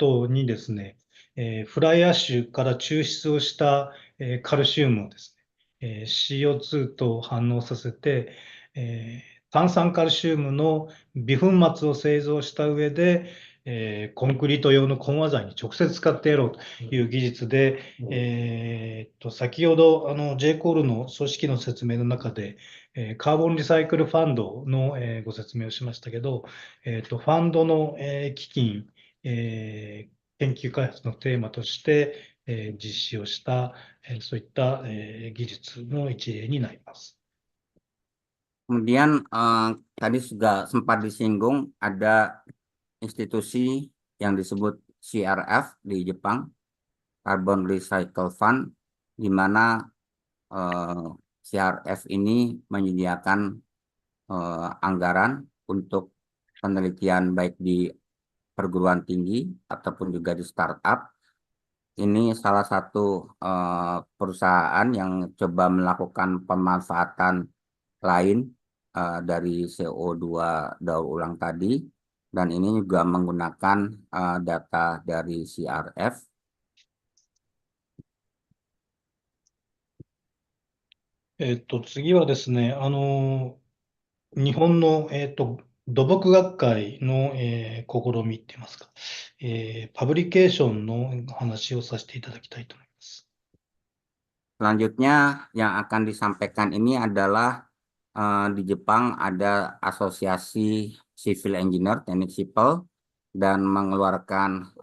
等にですね、フライアッシュから抽出をした、カルシウムをですね、CO2 と反応させて、炭酸カルシウムの微粉末を製造した上で、コンクリート用の混和剤に直接使ってやろうという技術で、先ほどJ コールの組織の説明の中で、カーボンリサイクルファンドの、ご説明をしましたけど、ファンドの、基金、研究開発のテーマとして、実施をした、そういった、技術の一例になります。Kemudian tadi juga sempat disinggung ada institusi yang disebut CRF di Jepang, Carbon Recycle Fund, di mana CRF ini menyediakan anggaran untuk penelitian baik di perguruan tinggi ataupun juga di startup. Ini salah satu perusahaan yang coba melakukan pemanfaatan lain dari CO2 daur ulang tadi, dan ini juga menggunakan data dari CRF. 次はですね、日本の、土木学会の、試みって言いますか、パブリケーションの話をさせていただきたいと思います。Selanjutnya yang akan disampaikan ini adalah di Jepang ada asosiasi civil engineer teknik sipil dan mengeluarkan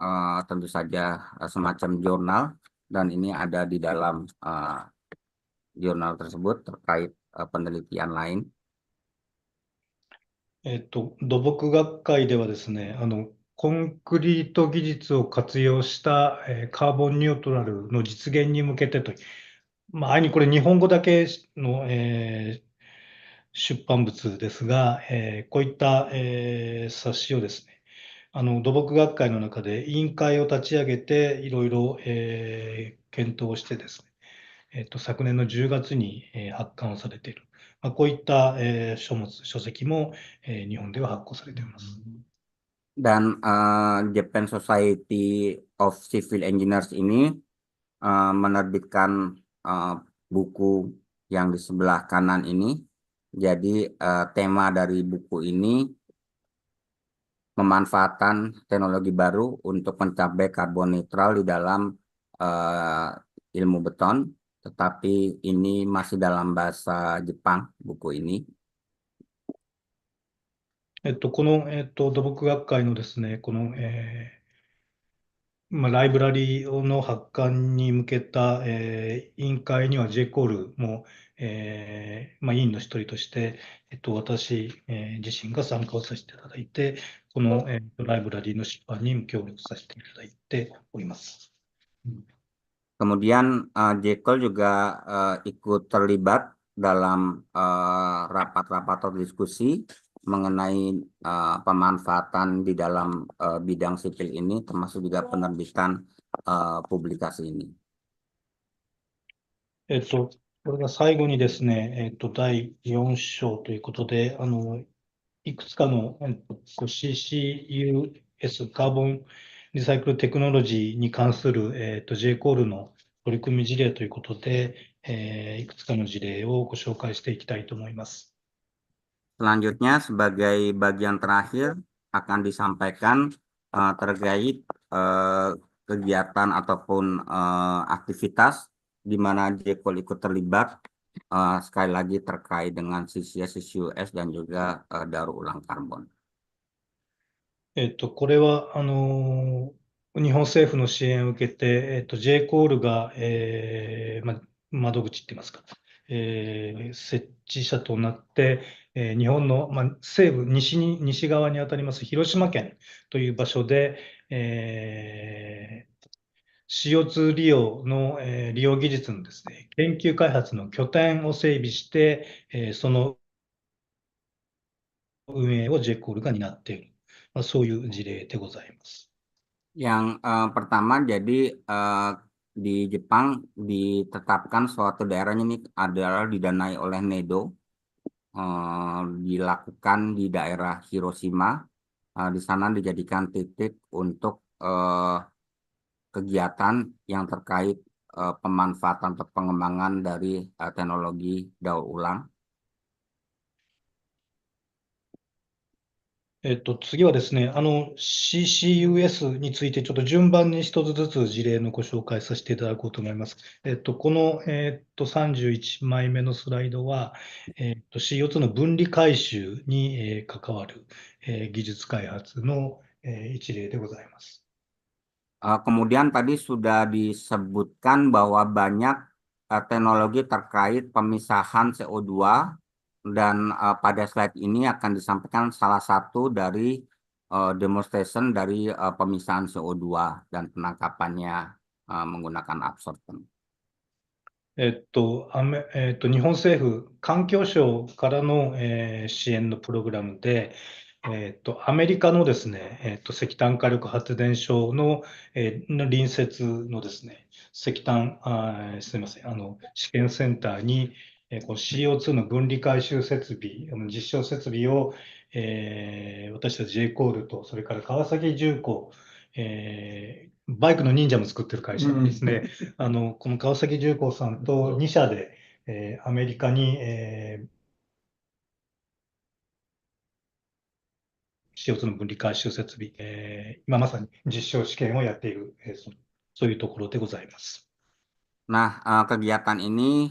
tentu saja semacam jurnal, dan ini ada di dalam jurnal tersebut terkait penelitian lain. 土木学会ではですね、コンクリート技術を活用した、カーボンニュートラルの実現に向けてという、あいにこれ日本語だけの、出版物ですが、こういった、冊子をですね、土木学会の中で委員会を立ち上げて、いろいろ、検討をしてですね、昨年の10月に、発刊をされている。こういった、書籍も、日本では発行されています。Dan Japan Society of Civil Engineers ini menerbitkan buku yang di sebelah kanan ini. Jadi tema dari buku ini pemanfaatan teknologi baru untuk mencapai karbon netral di dalam ilmu beton, tetapi ini masih dalam bahasa Jepang, buku ini. この、土木学会のですね、この、ライブラリーの発刊に向けた、委員会には J コールも、委員の一人として、私、自身が参加をさせていただいて、この、ライブラリーの出版に協力させていただいております。Kemudian Jekyll juga ikut terlibat dalam rapat-rapat atau diskusi mengenai pemanfaatan di dalam bidang sipil ini, termasuk juga penerbitan publikasi ini. これが最後にですね、第4章ということで、いくつかの、CCUS、カーボンリサイクルテクノロジーに関する、J コールの取り組み事例ということで、いくつかの事例をご紹介していきたいと思います。Selanjutnya, sebagai bagian terakhir akan disampaikan terkait kegiatan ataupun aktivitas di mana Jekyll ikut terlibat, sekali lagi terkait dengan CCS, CCUS, dan juga daur ulang karbon. これは、日本政府の支援を受けて、J コールが、窓口って言いますか、設置者となって、日本の、西部、西側にあたります広島県という場所で、CO2 利用の、利用技術のですね、研究開発の拠点を整備して、その運営を J コールが担っている。そういう事例でございます。Yang pertama, jadi di Jepang ditetapkan suatu daerahnya ini adalah didanai oleh NEDO, dilakukan di daerah Hiroshima. Di sana dijadikan titik untuk kegiatan yang terkait pemanfaatan atau pengembangan dari teknologi daur ulang. 次はですね、CCUS についてちょっと順番に一つずつ事例のご紹介させていただこうと思います。この、31枚目のスライドは、CO2 の分離回収に、関わる、技術開発の、一例でございます。Kemudian tadi sudah disebutkan bahwa banyak teknologi terkait pemisahan CO2 dan pada slide ini akan disampaikan salah satu dari demonstration dari pemisahan CO2 dan penangkapannya menggunakan absorption. 日本政府環境省からの、支援のプログラムで、アメリカのですね、石炭火力発電所の、の隣接のですね、石炭、すみません、試験センターに、この CO2 の分離回収設備、実証設備を、私たち J コールと、それから川崎重工、バイクの忍者も作ってる会社ですね。この川崎重工さんと2社で、アメリカに、CO2 の分離回収設備、今まさに実証試験をやっている、そういうところでございます。Nah, kegiatan ini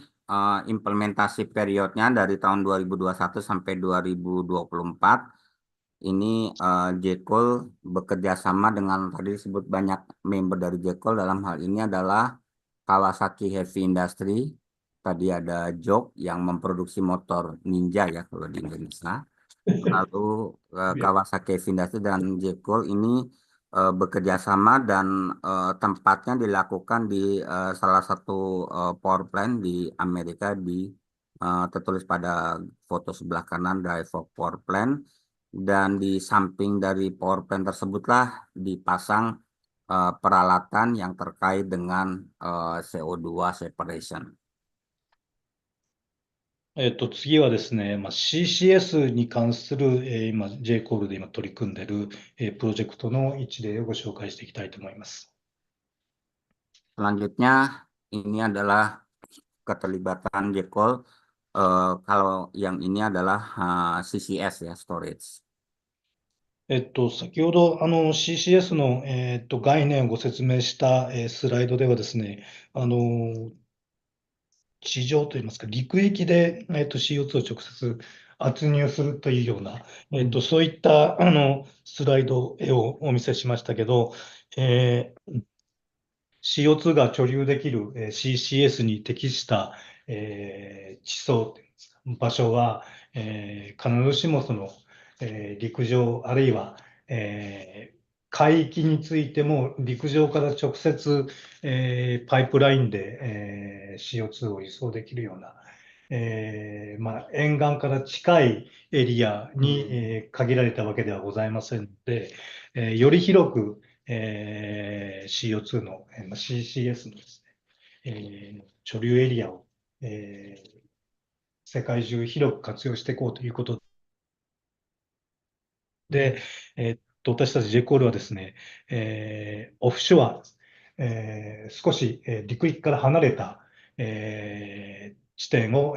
implementasi periodnya dari tahun 2021 sampai 2024. Ini J-Cool bekerja sama dengan tadi disebut banyak member dari J-Cool, dalam hal ini adalah Kawasaki Heavy Industry. Tadi ada Jok yang memproduksi motor Ninja ya kalau di Indonesia. Lalu Kawasaki Heavy Industry dan J-Cool ini bekerja sama dan tempatnya dilakukan di salah satu power plant di Amerika, tertulis pada foto sebelah kanan Drive of Power Plant, dan di samping dari power plant tersebutlah dipasang peralatan yang terkait dengan CO2 separation. 次はですね、CCS に関する、今 J コールで今取り組んでいる、プロジェクトの一例をご紹介していきたいと思います。Selanjutnya ini adalah keterlibatan J-Cool. Kalau yang ini adalah CCS ya, storage. 先ほどCCS の、概念をご説明した、スライドではですね、地上といいますか、陸域で、CO2 を直接圧入するというような、そういったスライド、絵をお見せしましたけど、CO2 が貯留できる、CCS に適した、地層というんですか、場所は、必ずしもその、陸上あるいは、海域についても陸上から直接、パイプラインで、CO2 を輸送できるような、沿岸から近いエリアに、限られたわけではございませんので、より広く、CO2 の、CCS のですね、貯留エリアを、世界中広く活用していこうということで、私たち J コールはですね、オフショア、少し、陸域から離れた、地点を、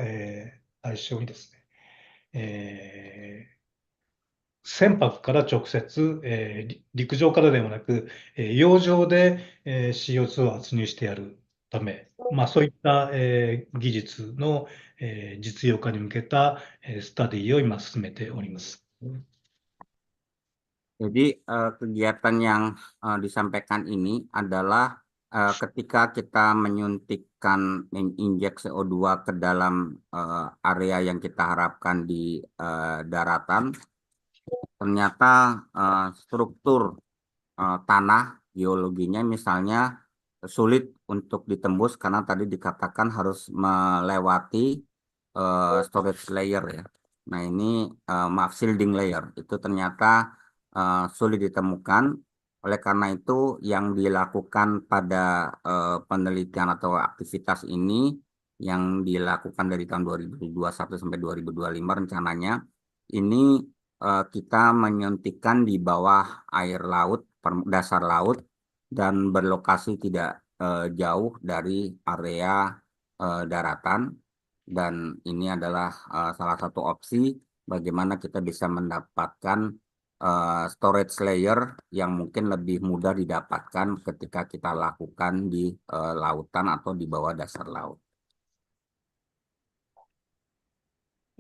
対象にですね、船舶から直接、陸上からではなく、洋上で、CO2 を圧入してやるため、そういった、技術の、実用化に向けた、スタディを今進めております。Jadi kegiatan yang disampaikan ini adalah ketika kita menyuntikkan menginjek CO2 ke dalam area yang kita harapkan di daratan, ternyata struktur tanah geologinya misalnya sulit untuk ditembus karena tadi dikatakan harus melewati storage layer ya. Nah ini maaf, shielding layer itu ternyata sulit ditemukan. Oleh karena itu yang dilakukan pada penelitian atau aktivitas ini yang dilakukan dari tahun 2021 sampai 2025 rencananya ini kita menyuntikkan di bawah air laut dasar laut dan berlokasi tidak jauh dari area daratan. Dan ini adalah salah satu opsi bagaimana kita bisa mendapatkan storage layer yang mungkin lebih mudah didapatkan ketika kita lakukan di lautan atau di bawah dasar laut.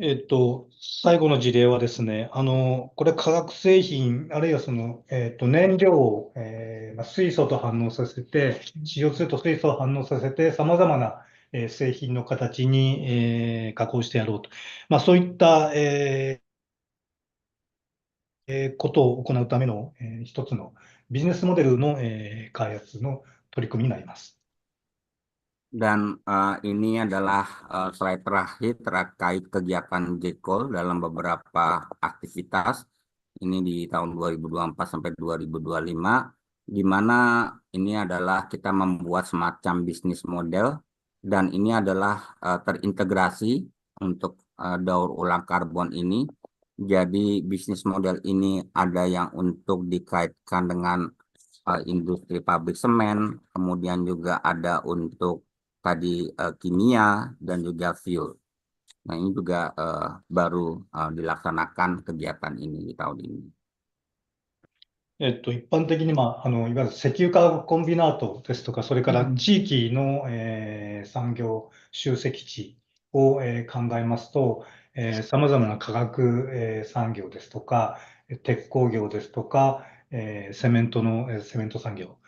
最後の事例はですね、これ化学製品、あるいは燃料を、水素と反応させて、CO2 と水素を反応させて、様々な、製品の形に、加工してやろうと。そういった、ことを行うための、一つのビジネスモデルの、開発の取り組みになります。Dan ini adalah slide terakhir terkait kegiatan Jekol dalam beberapa aktivitas. Ini di tahun 2024 sampai 2025, di mana ini adalah kita membuat semacam bisnis model, dan ini adalah terintegrasi untuk daur ulang karbon ini. Jadi bisnis model ini ada yang untuk dikaitkan dengan industri pabrik semen, kemudian juga ada untuk tadi kimia dan juga fuel. Nah, ini juga baru dilaksanakan kegiatan ini di tahun ini. 一般的に、いわゆる石油化学コンビナートですとか、それから地域の、産業集積地を、考えますと、様々な化学、産業ですとか、鉄鋼業ですとか、セメントの、セメント産業。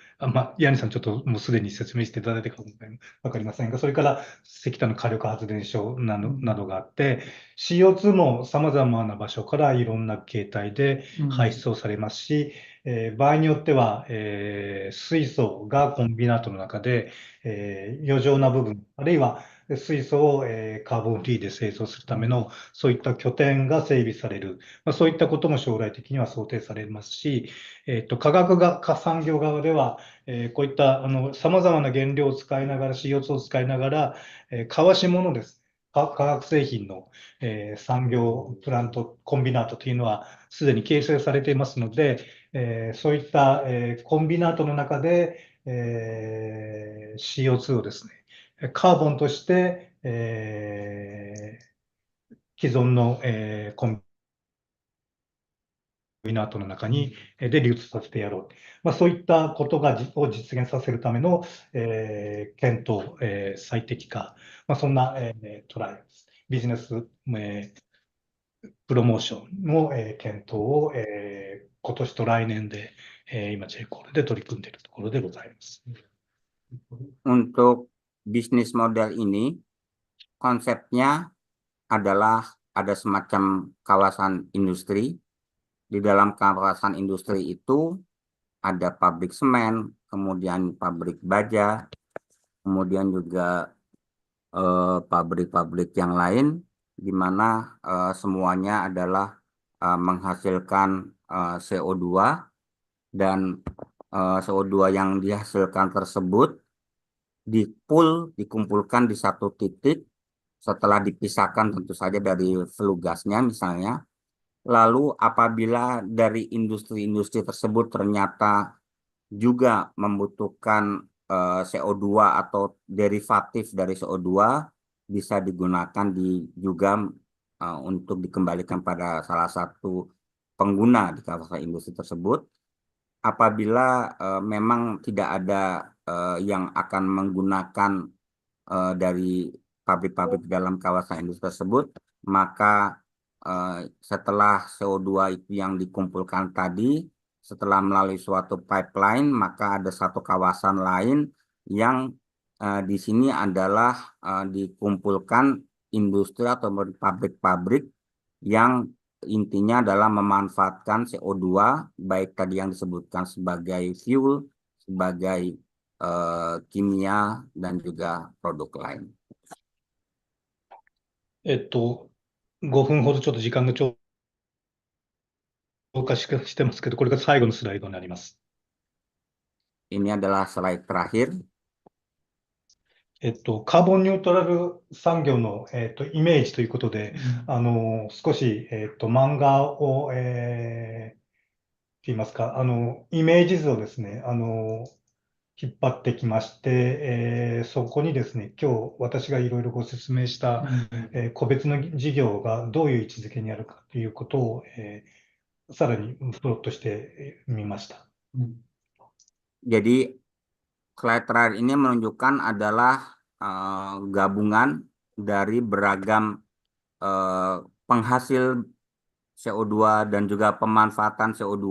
ヤニさん、ちょっともうすでに説明していただいたかわかりませんが、それから石炭の火力発電所などがあって、CO2 も様々な場所からいろんな形態で排出をされますし、場合によっては、水素がコンビナートの中で、余剰な部分、あるいは水素を、カーボンフリーで製造するための、そういった拠点が整備される、そういったことも将来的には想定されますし、化産業側では、こういった様々な原料を使いながら、CO2 を使いながら、川下のです。化学製品の、産業プラント、コンビナートというのはすでに形成されていますので、そういった、コンビナートの中で、CO2 をですね、カーボンとして、既存の、コンビナートの中に、で流通させてやろう。そういったことを実現させるための、検討、最適化、そんな、トライアルです。ビジネス、プロモーションの、検討を、今年と来年で、今 J コールで取り組んでいるところでございます。Untuk bisnis model ini, konsepnya adalah ada semacam kawasan industri. Di dalam kawasan industri itu ada pabrik semen, kemudian pabrik baja, kemudian juga pabrik-pabrik yang lain, di mana semuanya adalah menghasilkan CO2, dan CO2 yang dihasilkan tersebut dikumpulkan di satu titik setelah dipisahkan tentu saja dari flue gasnya misalnya. Lalu apabila dari industri-industri tersebut ternyata juga membutuhkan CO2 atau derivatif dari CO2, bisa digunakan juga untuk dikembalikan pada salah satu pengguna di kawasan industri tersebut. Apabila memang tidak ada yang akan menggunakan dari pabrik-pabrik dalam kawasan industri tersebut, maka setelah CO2 itu yang dikumpulkan tadi, setelah melalui suatu pipeline, maka ada satu kawasan lain yang di sini adalah dikumpulkan industri atau pabrik-pabrik yang intinya adalah memanfaatkan CO2, baik tadi yang disebutkan sebagai fuel, sebagai kimia, dan juga produk lain. 5分ほどちょっと時間が超過してますけど、これが最後のスライドになります。Ini adalah slide terakhir. カーボンニュートラル産業の、イメージということで、少し、漫画を、言いますか、イメージ図をですね、引っ張ってきまして、そこにですね、今日私がいろいろご説明した、個別の事業がどういう位置づけにあるかということを、さらにプロットしてみました。Jadi slide terakhir ini menunjukkan adalah gabungan dari beragam penghasil CO2 dan juga pemanfaatan CO2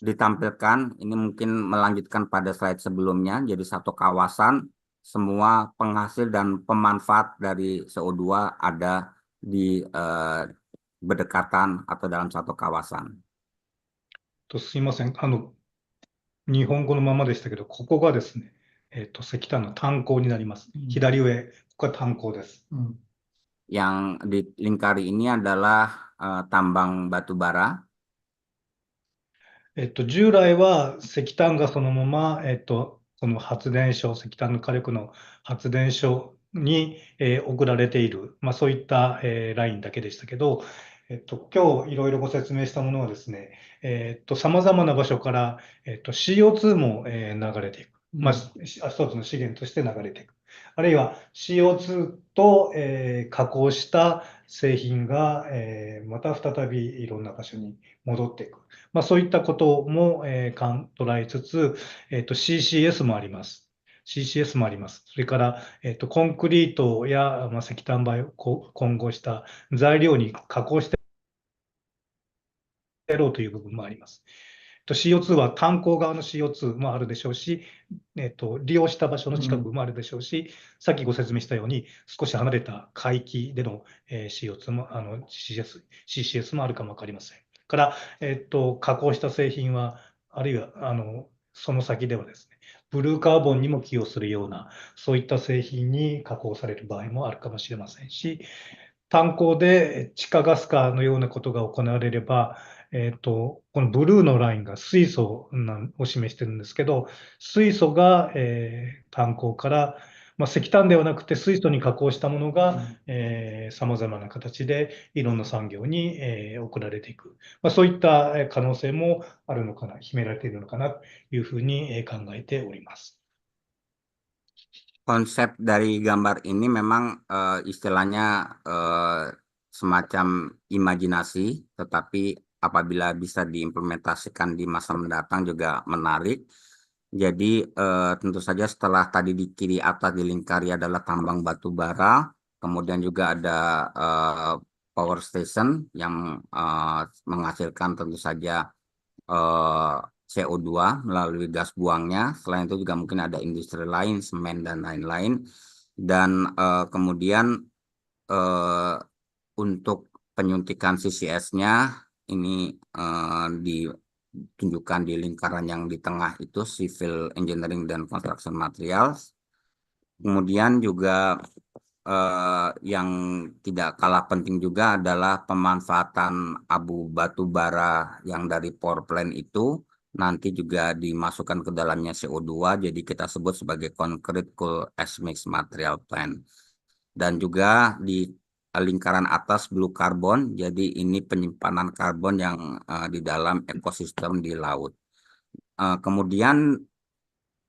ditampilkan. Ini mungkin melanjutkan pada slide sebelumnya. Jadi satu kawasan, semua penghasil dan pemanfaat dari CO2 ada di berdekatan atau dalam satu kawasan. すいません。日本語のままでしたけど、ここがですね、石炭の炭鉱になります。左上、ここが炭鉱です。Yang dilingkari ini adalah tambang batu bara. 従来は石炭がそのまま、この発電所、石炭の火力の発電所に、送られている、そういった、ラインだけでしたけど、今日いろいろご説明したものはですね、様々な場所から、CO2 も、流れていく。一つの資源として流れていく。あるいは CO2 と、加工した製品が、また再びいろんな場所に戻っていく。そういったことも、捉えつつ、CCS もあります。CCS もあります。それから、コンクリートや、石炭灰を混合した材料に加工してやろうという部分もあります。CO2 は炭鉱側の CO2 もあるでしょうし、利用した場所の近くもあるでしょうし、さっきご説明したように、少し離れた海域での CO2 も、CCS もあるかもわかりません。から、加工した製品は、あるいは、その先ではですね、ブルーカーボンにも寄与するような、そういった製品に加工される場合もあるかもしれませんし、炭鉱で地下ガス化のようなことが行われれば、このブルーのラインが水素を示してるんですけど、水素が、炭鉱から、石炭ではなくて水素に加工したものが、様々な形でいろんな産業に、送られていく。そういった可能性もあるのかな、秘められているのかなというふうに考えております。Konsep dari gambar ini memang istilahnya semacam imajinasi, tetapi apabila bisa diimplementasikan di masa mendatang juga menarik. Jadi tentu saja setelah tadi di kiri atas dilingkari adalah tambang batu bara, kemudian juga ada power station yang menghasilkan tentu saja CO2 melalui gas buangnya. Selain itu juga mungkin ada industri lain, semen dan lain-lain. Dan kemudian untuk penyuntikan CCS-nya ini ditunjukkan di lingkaran yang di tengah itu Civil Engineering dan Construction Materials. Kemudian juga yang tidak kalah penting juga adalah pemanfaatan abu batu bara yang dari power plant itu nanti juga dimasukkan ke dalamnya CO2, jadi kita sebut sebagai concrete coal ash mix material plant. Dan juga di lingkaran atas blue carbon, jadi ini penyimpanan karbon yang di dalam ekosistem di laut. Kemudian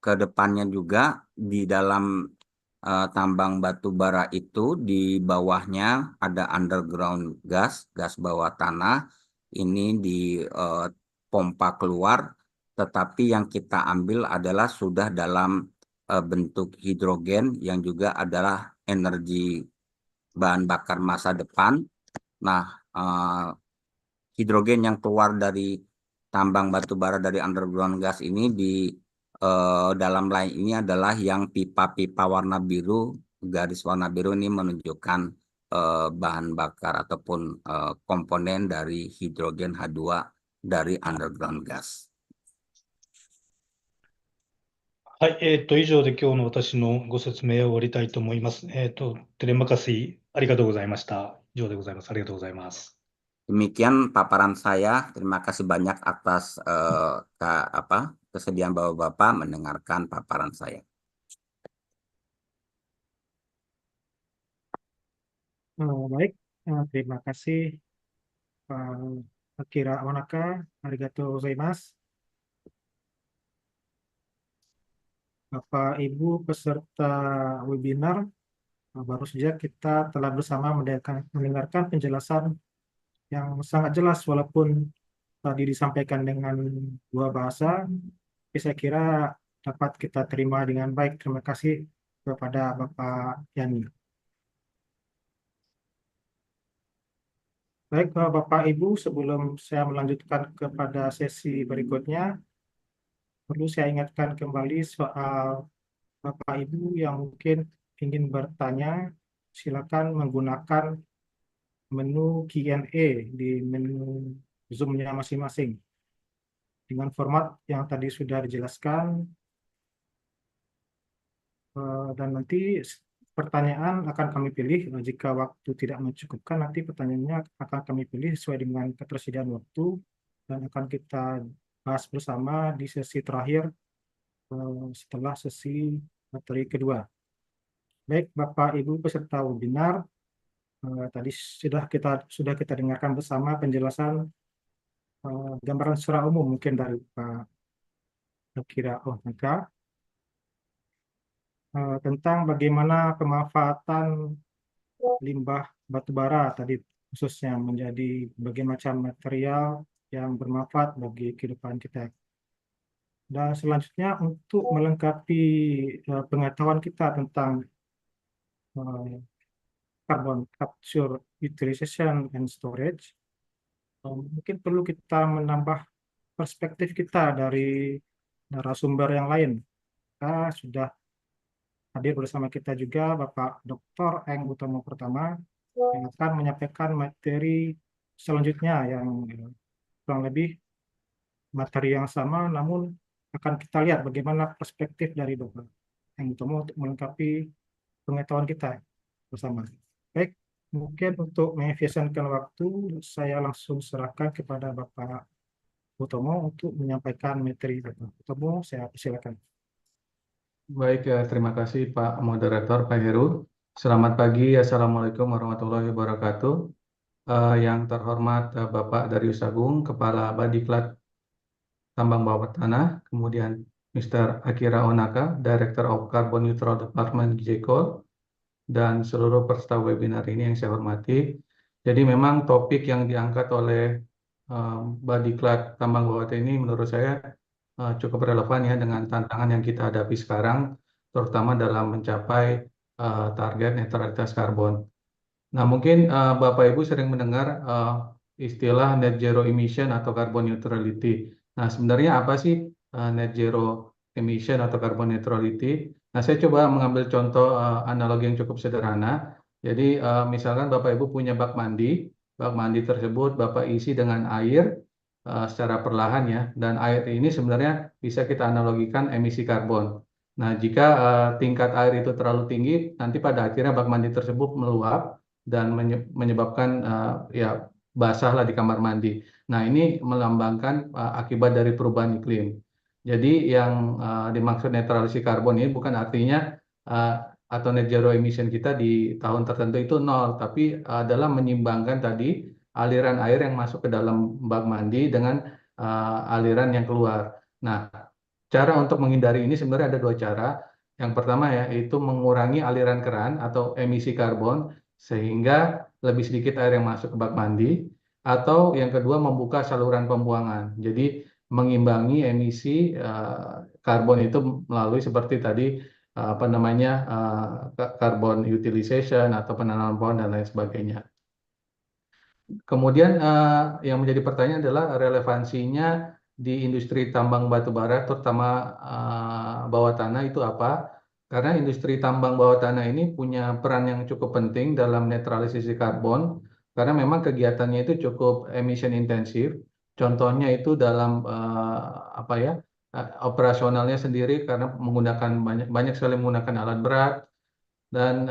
ke depannya juga di dalam tambang batu bara itu di bawahnya ada underground gas, gas bawah tanah. Ini di pompa keluar, tetapi yang kita ambil adalah sudah dalam bentuk hidrogen yang juga adalah energi bahan bakar masa depan. Nah, hidrogen yang keluar dari tambang batu bara dari underground gas ini di dalam line ini adalah yang pipa-pipa warna biru, garis warna biru ini menunjukkan bahan bakar ataupun komponen dari hidrogen H2 dari underground gas. はい、以上で今日の私のご説明を終わりたいと思います。テレマカシありがとうございました。以上でございます。ありがとうございます。Demikian paparan saya. Terima kasih banyak atas kesediaan Bapak-Bapak mendengarkan paparan saya. Baik, terima kasih Pak Akira Wanaka, arigato gozaimasu. Bapak Ibu peserta webinar, baru saja kita telah bersama mendengarkan penjelasan yang sangat jelas walaupun tadi disampaikan dengan dua bahasa, tapi saya kira dapat kita terima dengan baik. Terima kasih kepada Bapak Yani. Baik, Bapak Ibu, sebelum saya melanjutkan kepada sesi berikutnya, perlu saya ingatkan kembali soal Bapak Ibu yang mungkin ingin bertanya, silakan menggunakan menu Q&A di menu Zoom-nya masing-masing. Dengan format yang tadi sudah dijelaskan, dan nanti pertanyaan akan kami pilih. Jika waktu tidak mencukupkan, nanti pertanyaannya akan kami pilih sesuai dengan ketersediaan waktu dan akan kita bahas bersama di sesi terakhir setelah sesi materi kedua. Baik, Bapak Ibu peserta webinar, tadi sudah kita dengarkan bersama penjelasan gambaran secara umum mungkin dari Pak Akira Ohnaka tentang bagaimana pemanfaatan limbah batubara tadi khususnya menjadi berbagai macam material yang bermanfaat bagi kehidupan kita. Dan selanjutnya untuk melengkapi pengetahuan kita tentang carbon capture, utilization, and storage, mungkin perlu kita menambah perspektif kita dari narasumber yang lain. Kita sudah hadir bersama kita juga Bapak Dr. Eng Utomo Pertama yang akan menyampaikan materi selanjutnya yang kurang lebih materi yang sama, namun akan kita lihat bagaimana perspektif dari Bapak Eng Utomo untuk melengkapi pengetahuan kita bersama. Baik, mungkin untuk mengefisienkan waktu, saya langsung serahkan kepada Bapak Utomo untuk menyampaikan materi. Bapak Utomo, saya persilakan. Baik, ya, terima kasih Pak Moderator, Pak Heru. Selamat pagi, Assalamualaikum warahmatullahi wabarakatuh. Yang terhormat Bapak Darius Agung, Kepala Diklat Tambang Bawah Tanah, kemudian Mr. Akira Onaka, Director of Carbon Neutral Department GJCOL, dan seluruh peserta webinar ini yang saya hormati. Jadi memang topik yang diangkat oleh Diklat Tambang Bawah Tanah ini menurut saya cukup relevan ya dengan tantangan yang kita hadapi sekarang, terutama dalam mencapai target netralitas karbon. Nah, mungkin Bapak Ibu sering mendengar istilah net zero emission atau carbon neutrality. Nah, sebenarnya apa sih net zero emission atau carbon neutrality? Nah, saya coba mengambil contoh analogi yang cukup sederhana. Jadi, misalkan Bapak Ibu punya bak mandi tersebut Bapak isi dengan air secara perlahan ya, dan air ini sebenarnya bisa kita analogikan emisi karbon. Nah, jika tingkat air itu terlalu tinggi, nanti pada akhirnya bak mandi tersebut meluap dan menyebabkan ya basahlah di kamar mandi. Nah, ini melambangkan akibat dari perubahan iklim. Jadi yang dimaksud netralisasi karbon ini bukan artinya atau net zero emission kita di tahun tertentu itu nol, tapi adalah menyimbangkan tadi aliran air yang masuk ke dalam bak mandi dengan aliran yang keluar. Nah, cara untuk menghindari ini sebenarnya ada dua cara. Yang pertama ya, yaitu mengurangi aliran keran atau emisi karbon sehingga lebih sedikit air yang masuk ke bak mandi. Atau yang kedua membuka saluran pembuangan. Jadi mengimbangi emisi karbon itu melalui seperti tadi apa namanya carbon utilization atau penanaman pohon dan lain sebagainya. Kemudian yang menjadi pertanyaan adalah relevansinya di industri tambang batu bara, terutama bawah tanah itu apa? Karena industri tambang bawah tanah ini punya peran yang cukup penting dalam netralisasi karbon, karena memang kegiatannya itu cukup emission intensif. Contohnya itu dalam apa ya operasionalnya sendiri, karena menggunakan banyak sekali menggunakan alat berat dan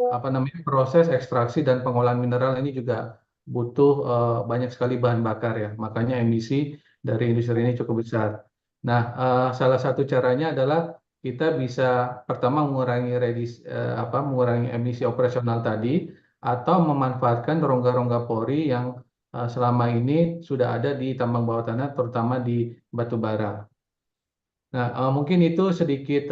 apa namanya proses ekstraksi dan pengolahan mineral ini juga butuh banyak sekali bahan bakar ya, makanya emisi dari industri ini cukup besar. Nah, salah satu caranya adalah kita bisa pertama mengurangi emisi operasional tadi atau memanfaatkan rongga-rongga pori yang selama ini sudah ada di tambang bawah tanah, terutama di batu bara. Nah, mungkin itu sedikit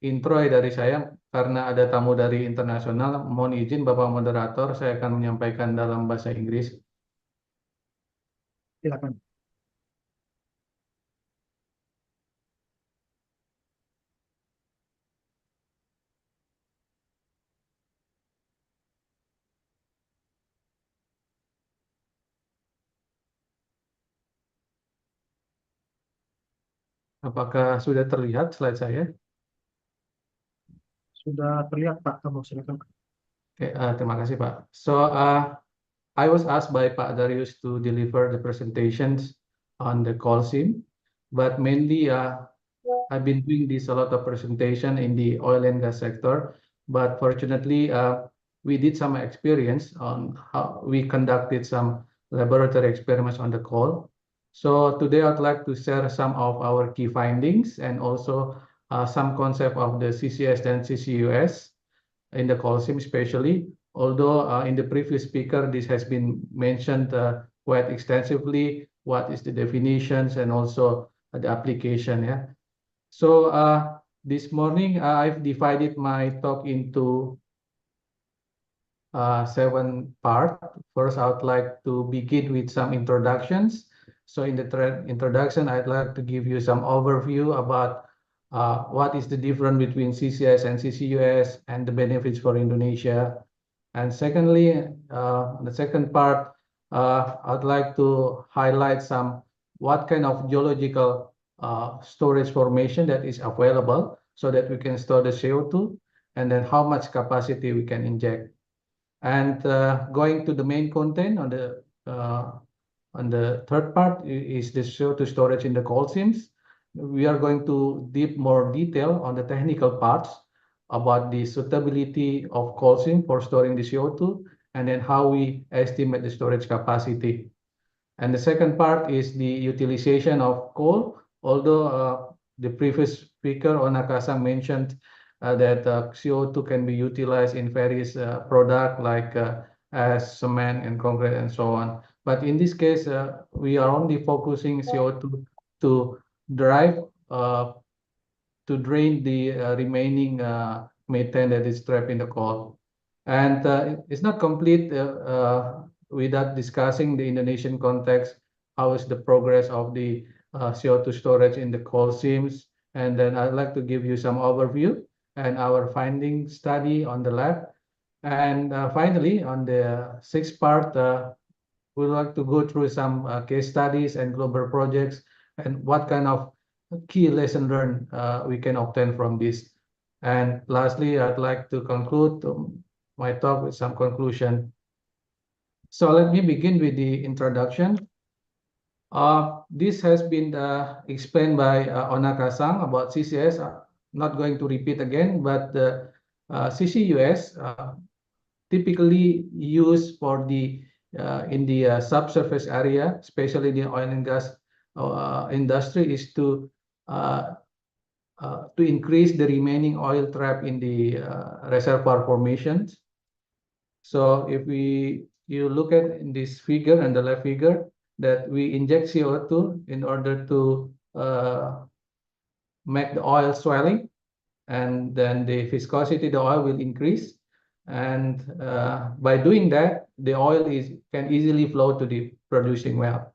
intro dari saya, karena ada tamu dari internasional. Mohon izin Bapak Moderator, saya akan menyampaikan dalam bahasa Inggris. Silakan. Apakah sudah terlihat slide saya? Sudah terlihat Pak, kamu silakan. Oke, terima kasih Pak. So, I was asked by Pak Darius to deliver the presentations on the coal seam, but mainly I've been doing this a lot of presentation in the oil and gas sector, but fortunately we did some experience on how we conducted some laboratory experiments on the coal. So today I'd like to share some of our key findings and also some concept of the CCS and CCUS in the coal seam especially, although in the previous speaker this has been mentioned quite extensively, what is the definitions and also the application. Yeah. So this morning I've divided my talk into 7 parts. First, I would like to begin with some introductions. So in the introduction, I'd like to give you some overview about what is the difference between CCS and CCUS and the benefits for Indonesia. And secondly, the second part, I'd like to highlight some what kind of geological storage formation that is available so that we can store the CO2, and then how much capacity we can inject. And going to the main content on the third part is the CO2 storage in the coal seams. We are going to deep more detail on the technical parts about the suitability of coal seam for storing the CO2, and then how we estimate the storage capacity. And the second part is the utilization of coal, although the previous speaker, Onakasa, mentioned that CO2 can be utilized in various products like as cement and concrete and so on. But in this case, we are only focusing CO2 to drive to drain the remaining methane that is trapped in the coal. And it's not complete without discussing the Indonesian context. How is the progress of the CO2 storage in the coal seams? And then I'd like to give you some overview and our finding study on the lab. And finally, on the sixth part, we'd like to go through some case studies and global projects and what kind of key lesson learned we can obtain from this. And lastly, I'd like to conclude my talk with some conclusion. So let me begin with the introduction. This has been explained by Onaka-san about CCS. I'm not going to repeat again, but the CCUS typically used for the in the subsurface area, especially the oil and gas industry, is to increase the remaining oil trap in the reservoir formations. So if you look at in this figure and the left figure, that we inject CO2 in order to make the oil swelling, and then the viscosity of the oil will increase. And by doing that, the oil can easily flow to the producing well.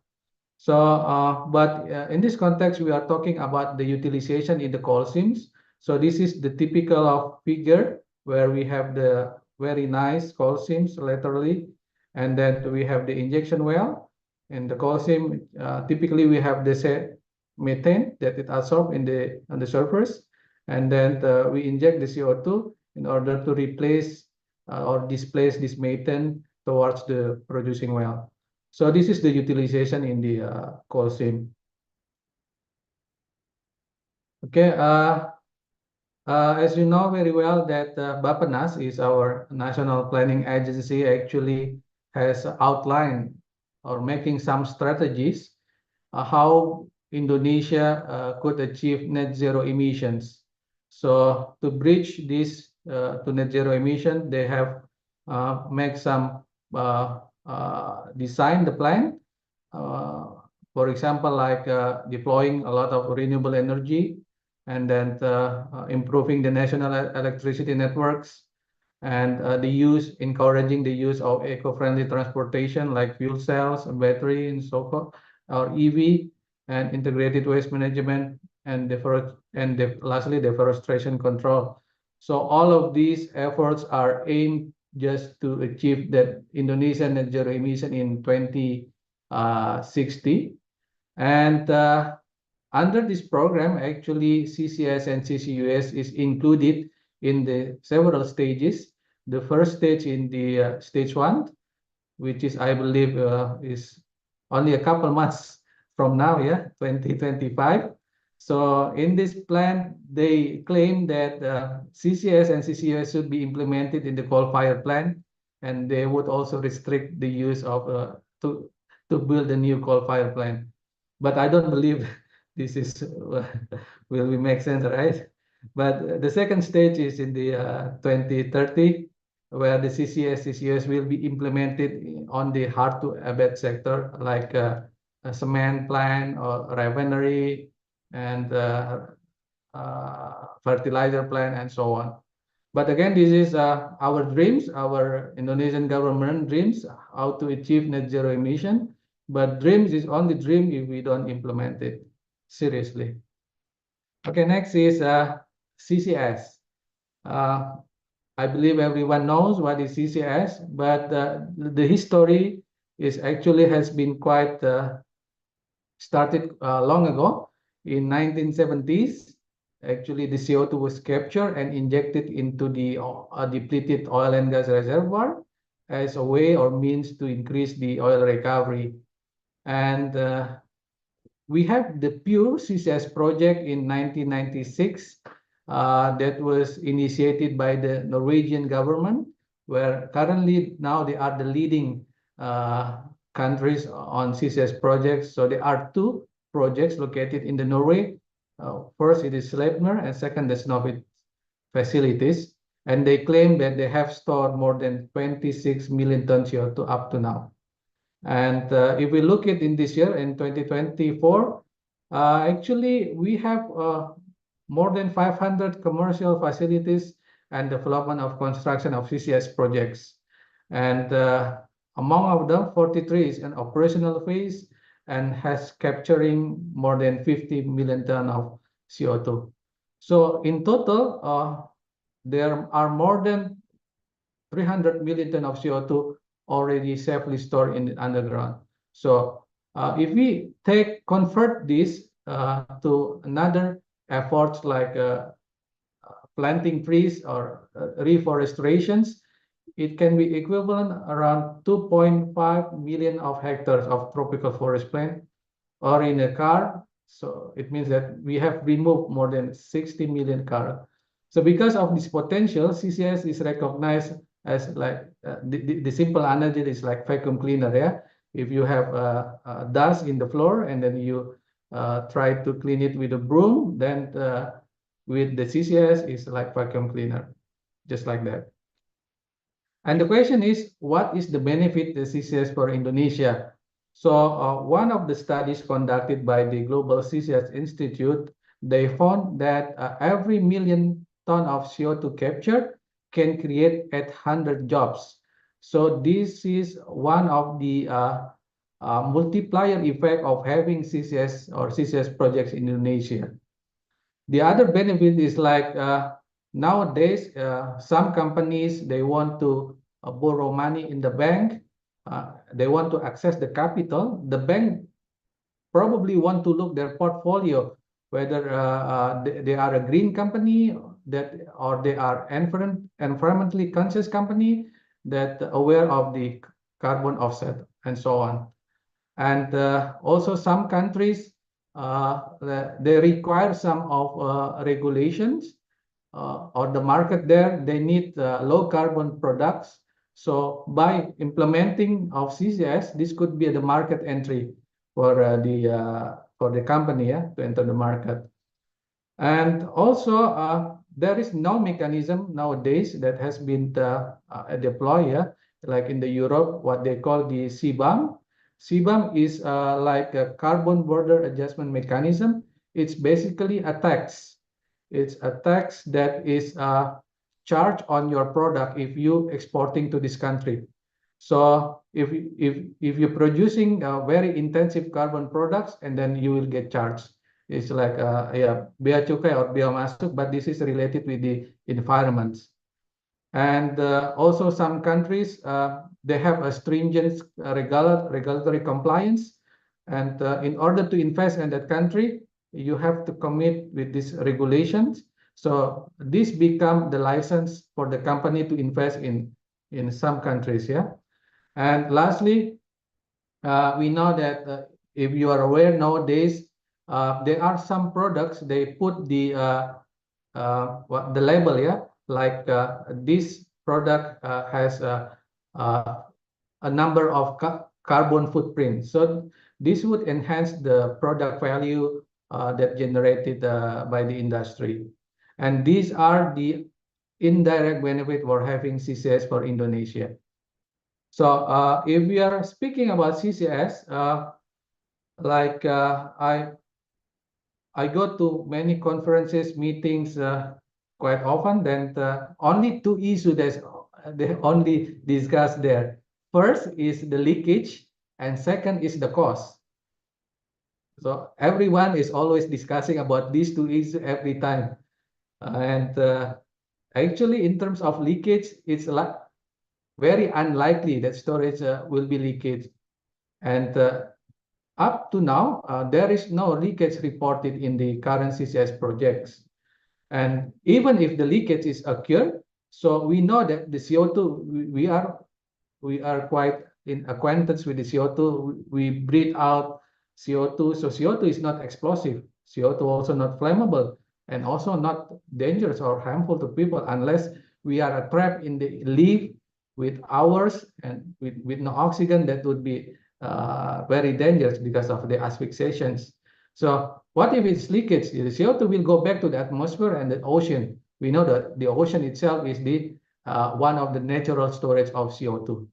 So, but in this context, we are talking about the utilization in the coal seams. So this is the typical of figure where we have the very nice coal seams laterally, and then we have the injection well. In the coal seam, typically we have the methane that it absorbs on the surface, and then we inject the CO2 in order to replace or displace this methane towards the producing well. So this is the utilization in the coal seam. Okay, as you know very well that Bappenas is our national planning agency, actually has outlined or making some strategies how Indonesia could achieve net zero emissions. So to bridge this to net zero emission, they have made some design the plan. For example, like deploying a lot of renewable energy, and then improving the national electricity networks, and encouraging the use of eco-friendly transportation like fuel cells, battery, and so forth, or EV, and integrated waste management, and lastly, deforestation control. So all of these efforts are aimed just to achieve that Indonesian net zero emission in 2060. And under this program, actually, CCS and CCUS is included in the several stages. The first stage in the stage 1, which is, I believe, is only a couple months from now, 2025. So in this plan, they claim that CCS and CCUS should be implemented in the coal-fired plant, and they would also restrict the use of to build a new coal-fired plant. But I don't believe this is will make sense, right? But the second stage is in the 2030, where the CCS, CCUS will be implemented on the hard-to-abate sector, like a cement plant or refinery, and fertilizer plant, and so on. But again, this is our dreams, our Indonesian government dreams, how to achieve net zero emission. But dreams is only dream if we don't implement it seriously. Okay, next is CCS. I believe everyone knows what is CCS, but the history is actually has been quite started long ago. In 1970s, actually the CO2 was captured and injected into the depleted oil and gas reservoir as a way or means to increase the oil recovery. And we have the pure CCS project in 1996 that was initiated by the Norwegian government, where currently now they are the leading countries on CCS projects. So there are 2 projects located in the Norway. First, it is Sleipner, and second, the Snøhvit facilities. And they claim that they have stored more than 26 million tons CO2 up to now. And if we look at in this year, in 2024, actually we have more than 500 commercial facilities and development of construction of CCS projects. And among of them, 43 is an operational phase and has capturing more than 50 million tons of CO2. So in total, there are more than 300 million tons of CO2 already safely stored in the underground. So if we convert this to another efforts like planting trees or reforestations, it can be equivalent around 2.5 million of hectares of tropical forest plant, or in a car. So it means that we have removed more than 60 million cars. So because of this potential, CCS is recognized as like the simple analogy is like vacuum cleaner. If you have dust in the floor and then you try to clean it with a broom, then with the CCS is like vacuum cleaner, just like that. And the question is, what is the benefit the CCS for Indonesia? So one of the studies conducted by the Global CCS Institute, they found that every million ton of CO2 captured can create 800 jobs. So this is one of the multiplier effect of having CCS or CCS projects in Indonesia. The other benefit is like nowadays, some companies, they want to borrow money in the bank. They want to access the capital. The bank probably want to look their portfolio, whether they are a green company or they are environmentally conscious company that aware of the carbon offset and so on. And also some countries, they require some of regulations or the market there, they need low carbon products. So by implementing of CCS, this could be the market entry for the company to enter the market. And also there is no mechanism nowadays that has been deployed like in the Europe, what they call the CBAM. CBAM is like a carbon border adjustment mechanism. It's basically a tax. It's a tax that is charged on your product if you exporting to this country. So if you're producing very intensive carbon products, and then you will get charged. It's like bea cukai or bea masuk, but this is related with the environment. And also some countries, they have a stringent regulatory compliance. And in order to invest in that country, you have to commit with these regulations. So this become the license for the company to invest in some countries, yeah. And lastly, we know that if you are aware nowadays, there are some products they put the label, yeah, like this product has a number of carbon footprint. So this would enhance the product value that generated by the industry. And these are the indirect benefit for having CCS for Indonesia. So if we are speaking about CCS, like I go to many conferences, meetings quite often. Then only two issues that they only discuss there. First is the leakage, and second is the cost. So everyone is always discussing about these two issues every time. And actually, in terms of leakage, it's like very unlikely that storage will be leakage. And up to now, there is no leakage reported in the current CCS projects. And even if the leakage is occurred, so we know that the CO2, we are quite in acquaintance with the CO2. We breathe out CO2. So CO2 is not explosive. CO2 also not flammable, and also not dangerous or harmful to people unless we are trapped in the leaf with hours and with no oxygen. That would be very dangerous because of the asphyxiations. So what if it's leakage? The CO2 will go back to the atmosphere and the ocean. We know that the ocean itself is the one of the natural storage of CO2.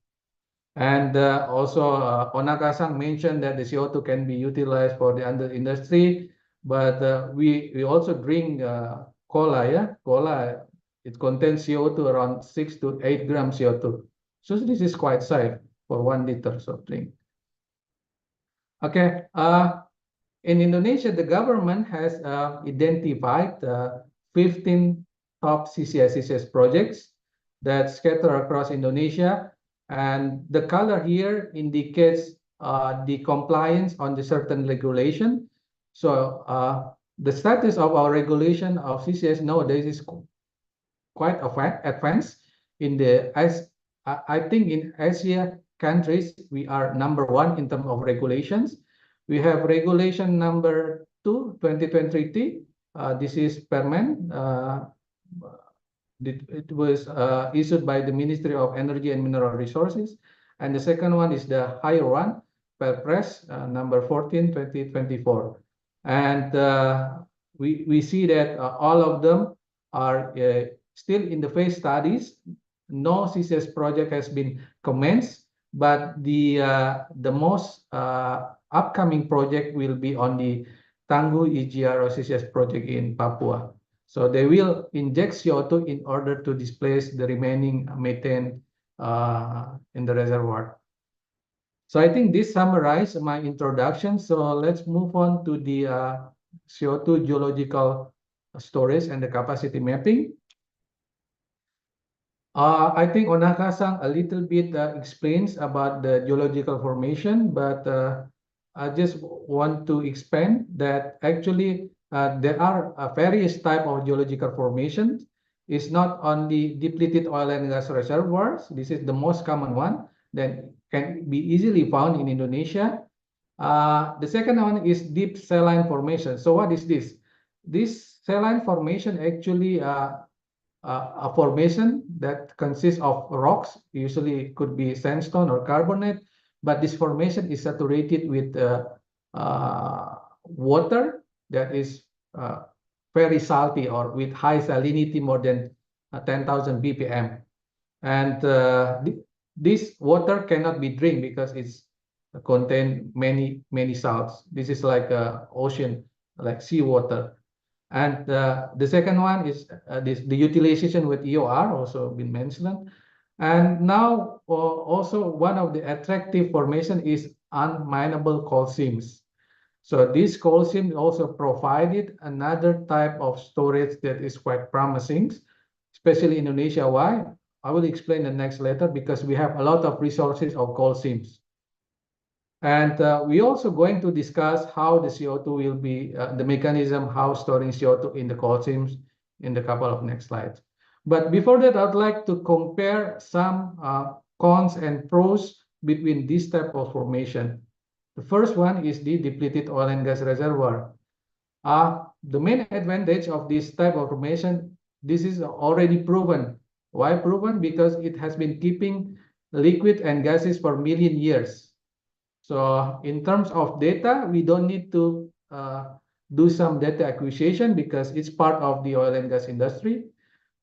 And also Onaka-san mentioned that the CO2 can be utilized for the industry, but we also drink cola, yeah? Cola, it contains CO2 around 6 to 8 grams CO2. So this is quite safe for 1 liter of drink. Okay, in Indonesia, the government has identified 15 top CCS projects that scatter across Indonesia. And the color here indicates the compliance on the certain regulation. So the status of our regulation of CCS nowadays is quite advanced. In the I think in Asia countries, we are #1 in terms of regulations. We have regulation number 2, 2023. This is Permen. It was issued by the Ministry of Energy and Mineral Resources. And the second one is the higher one, Perpres number 14, 2024. And we see that all of them are still in the phase studies. No CCS project has been commenced, but the most upcoming project will be on the Tangguh EGR CCS project in Papua. So they will inject CO2 in order to displace the remaining methane in the reservoir. So I think this summarizes my introduction. So let's move on to the CO2 geological storage and the capacity mapping. I think Onaka-san a little bit explains about the geological formation, but I just want to expand that actually there are various types of geological formations. It's not only depleted oil and gas reservoirs. This is the most common one that can be easily found in Indonesia. The second one is deep saline formation. So what is this? This saline formation actually a formation that consists of rocks, usually could be sandstone or carbonate, but this formation is saturated with water that is very salty or with high salinity, more than 10,000 ppm. And this water cannot be drink because it's contain many salts. This is like ocean, like seawater. And the second one is the utilization with EOR, also been mentioned. And now also one of the attractive formation is unminable coal seams. So this coal seam also provided another type of storage that is quite promising, especially in Indonesia. Why? I will explain the next later, because we have a lot of resources of coal seams. And we also going to discuss how the CO2 will be, the mechanism, how storing CO2 in the coal seams in the couple of next slides. But before that, I'd like to compare some cons and pros between this type of formation. The first one is the depleted oil and gas reservoir. The main advantage of this type of formation, this is already proven. Why proven? Because it has been keeping liquid and gases for million years. So in terms of data, we don't need to do some data acquisition because it's part of the oil and gas industry.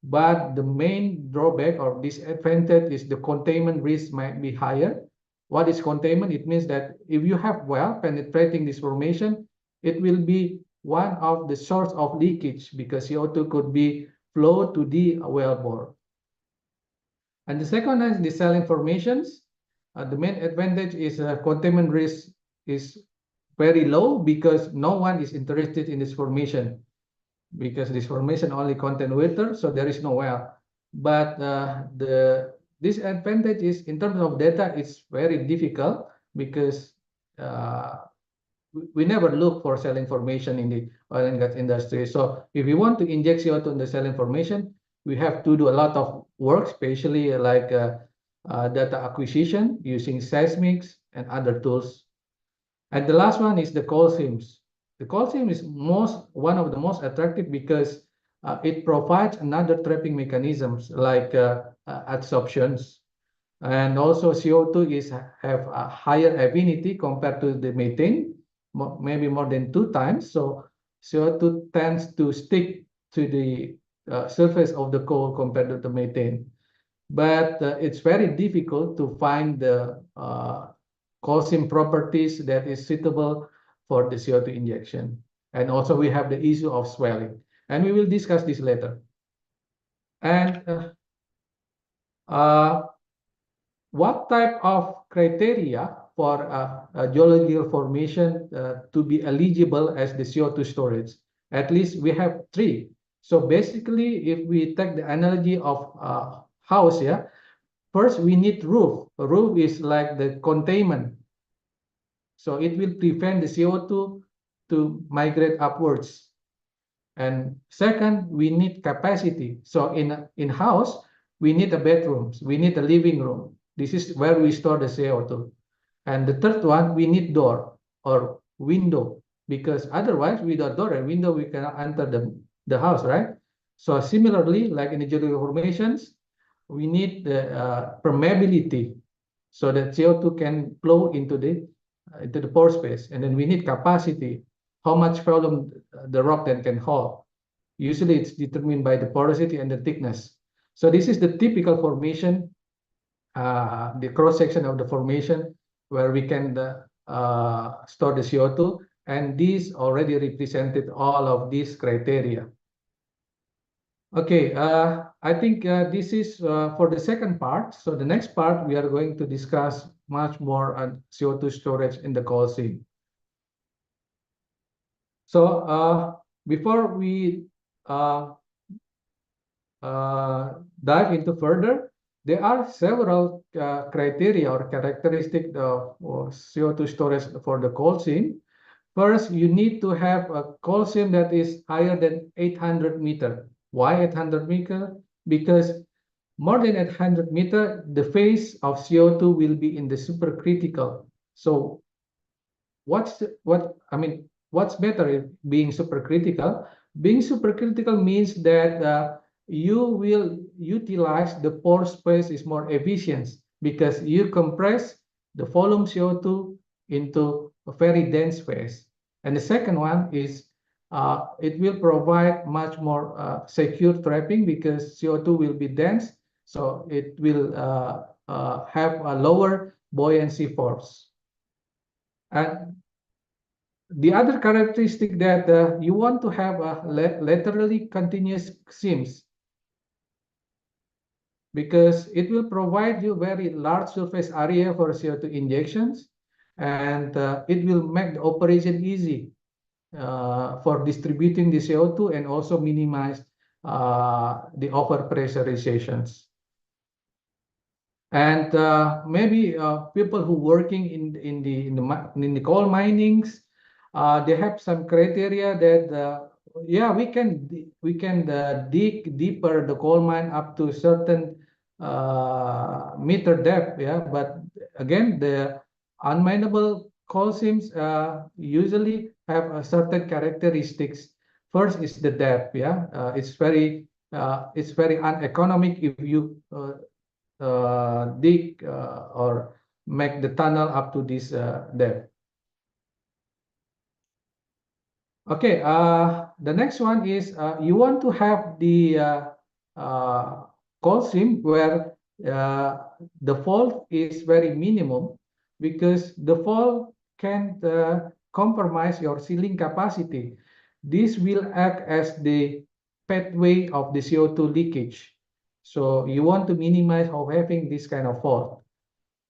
But the main drawback or disadvantage is the containment risk might be higher. What is containment? It means that if you have well penetrating this formation, it will be one of the source of leakage because CO2 could be flow to the wellbore. And the second is the saline formations. The main advantage is containment risk is very low because no one is interested in this formation, because this formation only contain water, so there is no well. But the disadvantage is in terms of data, it's very difficult because we never look for saline formation in the oil and gas industry. So if we want to inject CO2 in the saline formation, we have to do a lot of work, especially like data acquisition using seismics and other tools. And the last one is the coal seams. The coal seam is one of the most attractive because it provides another trapping mechanisms like adsorptions. And also CO2 have a higher affinity compared to the methane, maybe more than 2 times. So CO2 tends to stick to the surface of the coal compared to the methane. But it's very difficult to find the coal seam properties that is suitable for the CO2 injection. And also we have the issue of swelling. And we will discuss this later. And what type of criteria for a geological formation to be eligible as the CO2 storage? At least we have 3. So basically, if we take the analogy of house, first we need roof. A roof is like the containment. So it will prevent the CO2 to migrate upwards. And second, we need capacity. So in house, we need a bedrooms, we need a living room. This is where we store the CO2. And the third one, we need door or window, because otherwise without door and window, we cannot enter the house, right? So similarly, like in the geological formations, we need the permeability so that CO2 can flow into the pore space. And then we need capacity, how much volume the rock then can hold. Usually it's determined by the porosity and the thickness. So this is the typical formation, the cross-section of the formation where we can store the CO2. And these already represented all of these criteria. Okay, I think this is for the second part. So the next part, we are going to discuss much more on CO2 storage in the coal seam. So before we dive into further, there are several criteria or characteristics of CO2 storage for the coal seam. First, you need to have a coal seam that is higher than 800 meters. Why 800 meters? Because more than 800 meters, the phase of CO2 will be in the supercritical. So what's better being supercritical? Being supercritical means that you will utilize the pore space is more efficient because you compress the volume CO2 into a very dense phase. And the second one is it will provide much more secure trapping because CO2 will be dense, so it will have a lower buoyancy force. And the other characteristic that you want to have a laterally continuous seams, because it will provide you very large surface area for CO2 injections, and it will make the operation easy for distributing the CO2 and also minimize the overpressurizations. And maybe people who working in the coal minings, they have some criteria that yeah, we can dig deeper the coal mine up to certain meter depth, yeah. But again, the unminable coal seams usually have a certain characteristics. First is the depth, yeah. It's very uneconomic if you dig or make the tunnel up to this depth. Okay, the next one is you want to have the coal seam where the fault is very minimum, because the fault can compromise your sealing capacity. This will act as the pathway of the CO2 leakage. So you want to minimize of having this kind of fault.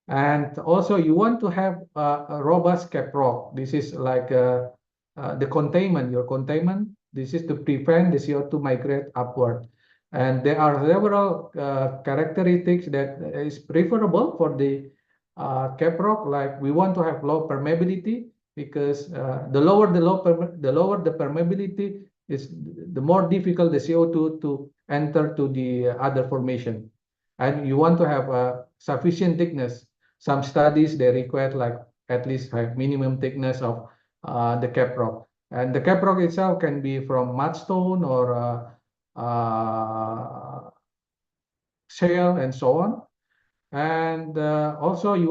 And also you want to have a robust cap rock. This is like the containment, your containment. This is to prevent the CO2 migrate upward. And there are several characteristics that is preferable for the cap rock. Like we want to have low permeability, because the lower the permeability is, the more difficult the CO2 to enter to the other formation. And you want to have a sufficient thickness. Some studies, they require like at least have minimum thickness of the cap rock. And the cap rock itself can be from mudstone or shale and so on. And also you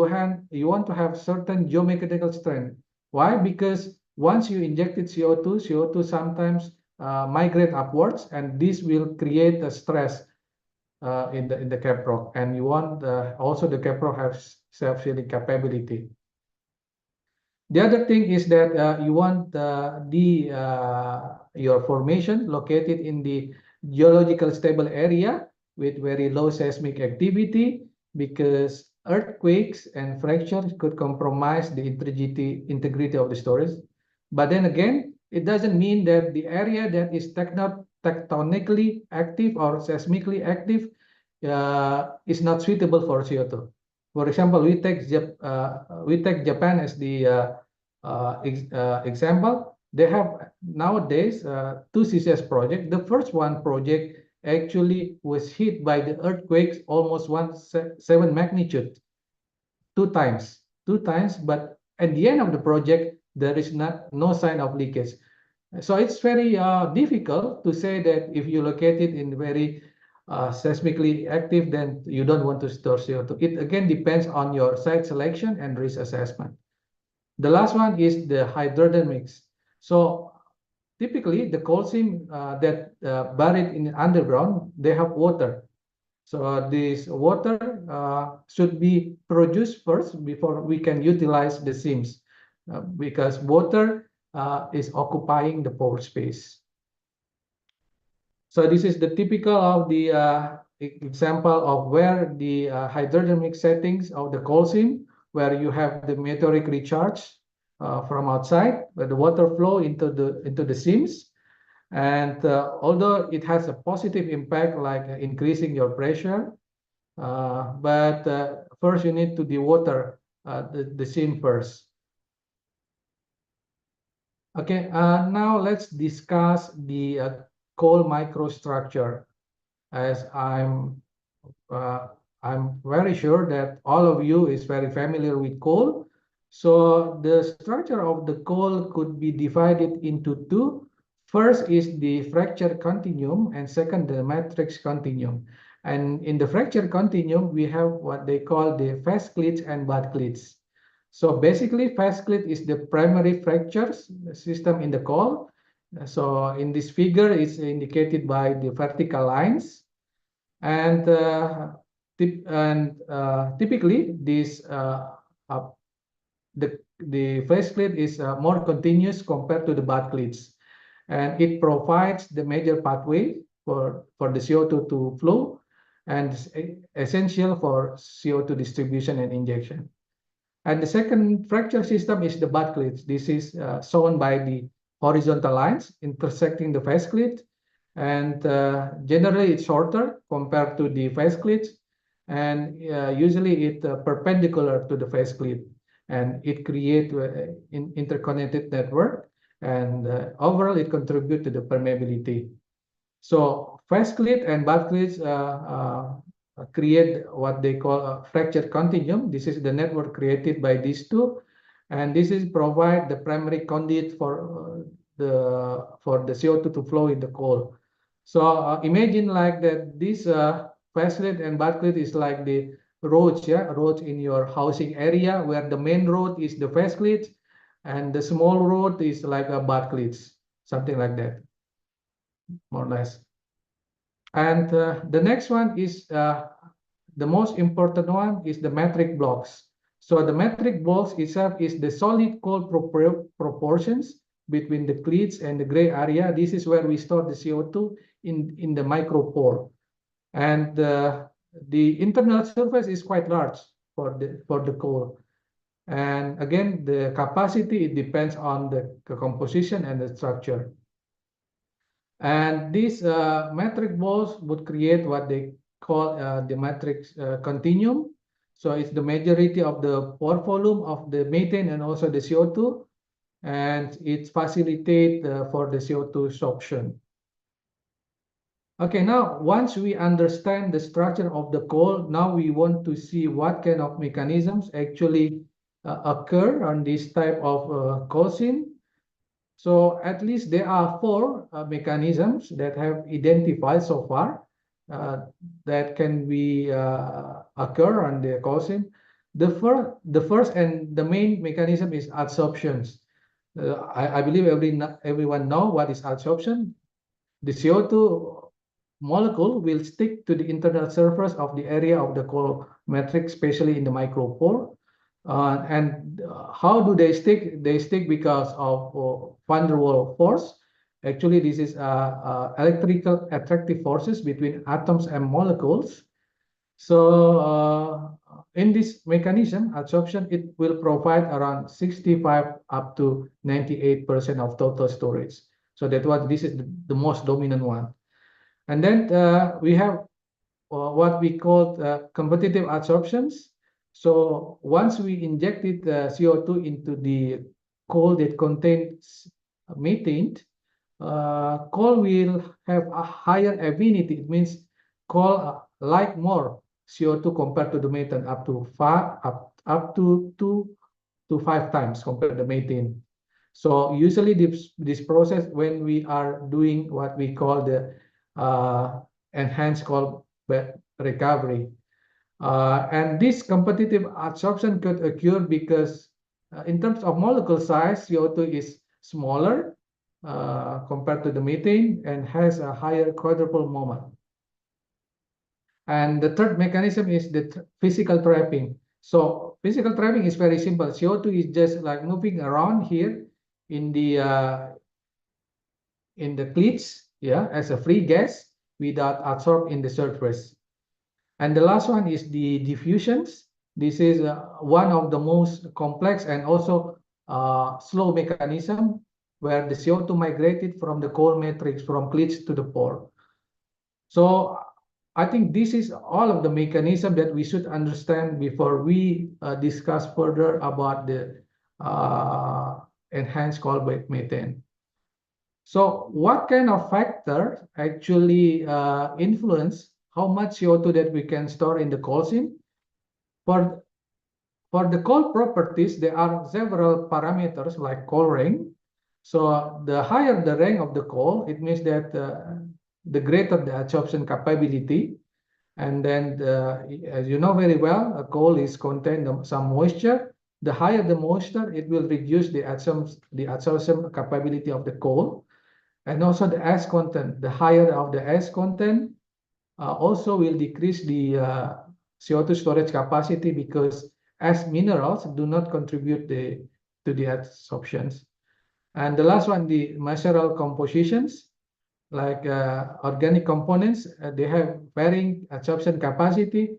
want to have certain geomechanical strength. Why? Because once you injected CO2 sometimes migrate upwards, and this will create a stress in the cap rock. And you want also the cap rock has self-sealing capability. The other thing is that you want your formation located in the geological stable area with very low seismic activity, because earthquakes and fractures could compromise the integrity of the storage. But then again, it doesn't mean that the area that is tectonically active or seismically active is not suitable for CO2. For example, we take Japan as the example. They have nowadays 2 CCS projects. The first one project actually was hit by the earthquakes almost 1.7 magnitude, 2 times. But at the end of the project, there is no sign of leakage. So it's very difficult to say that if you locate it in very seismically active, then you don't want to store CO2. It again depends on your site selection and risk assessment. The last one is the hydrodynamics. So typically the coal seam that buried in underground, they have water. So this water should be produced first before we can utilize the seams, because water is occupying the pore space. So this is the typical of the example of where the hydrodynamic settings of the coal seam, where you have the meteoric recharge from outside, where the water flow into the seams. And although it has a positive impact, like increasing your pressure, but first you need to dewater the seam first. Okay, now let's discuss the coal microstructure, as I'm very sure that all of you is very familiar with coal. So the structure of the coal could be divided into 2. First is the fracture continuum, and second the matrix continuum. And in the fracture continuum, we have what they call the fast clits and butt clits. So basically, fast clit is the primary fracture system in the coal. So in this figure, it's indicated by the vertical lines. And typically this the face clit is more continuous compared to the butt clits, and it provides the major pathway for the CO2 to flow, and is essential for CO2 distribution and injection. And the second fracture system is the butt clits. This is shown by the horizontal lines intersecting the face clit, and generally it's shorter compared to the face clit, and usually it perpendicular to the face clit, and it create an interconnected network, and overall it contribute to the permeability. So face clit and butt clits create what they call a fracture continuum. This is the network created by these two, and this is provide the primary conduit for the CO2 to flow in the coal. So imagine like that this face clit and butt clit is like the roads, roads in your housing area, where the main road is the face clit and the small road is like a butt clits, something like that, more or less. And the next one is the most important one is the metric blocks. So the metric blocks itself is the solid coal proportions between the clits and the gray area. This is where we store the CO2 in the micropore, and the internal surface is quite large for the coal. And again, the capacity, it depends on the composition and the structure. And these metric balls would create what they call the matrix continuum. So it's the majority of the pore volume of the methane and also the CO2, and it facilitates for the CO2 sorption. Okay, now once we understand the structure of the coal, now we want to see what kind of mechanisms actually occur on this type of coal seam. So at least there are four mechanisms that have identified so far that can be occur on the coal seam. The first and the main mechanism is adsorptions. I believe everyone know what is adsorption. The CO2 molecule will stick to the internal surface of the area of the coal matrix, especially in the micropore. And how do they stick? They stick because of van der Waals force. Actually, this is electrical attractive forces between atoms and molecules. So in this mechanism, adsorption, it will provide around 65 up to 98% of total storage. So this is the most dominant one. And then we have what we call competitive adsorptions. So once we injected CO2 into the coal that contains methane, coal will have a higher affinity. It means coal like more CO2 compared to the methane, up to 2 to 5 times compared to the methane. So usually this process, when we are doing what we call the enhanced coal recovery, and this competitive adsorption could occur because in terms of molecule size, CO2 is smaller compared to the methane and has a higher quadrupole moment. And the third mechanism is the physical trapping. So physical trapping is very simple. CO2 is just like moving around here in the clits, as a free gas without adsorb in the surface. And the last one is the diffusions. This is one of the most complex and also slow mechanism, where the CO2 migrated from the coal matrix from clits to the pore. So I think this is all of the mechanism that we should understand before we discuss further about the enhanced coal methane. So what kind of factor actually influence how much CO2 that we can store in the coal seam? For the coal properties, there are several parameters like coal rank. So the higher the rank of the coal, it means that the greater the adsorption capability. And then, as you know very well, a coal is contain some moisture. The higher the moisture, it will reduce the adsorption capability of the coal. And also the ash content. The higher of the ash content also will decrease the CO2 storage capacity because as minerals do not contribute to the adsorptions. And the last one, the mineral compositions, like organic components, they have varying adsorption capacity.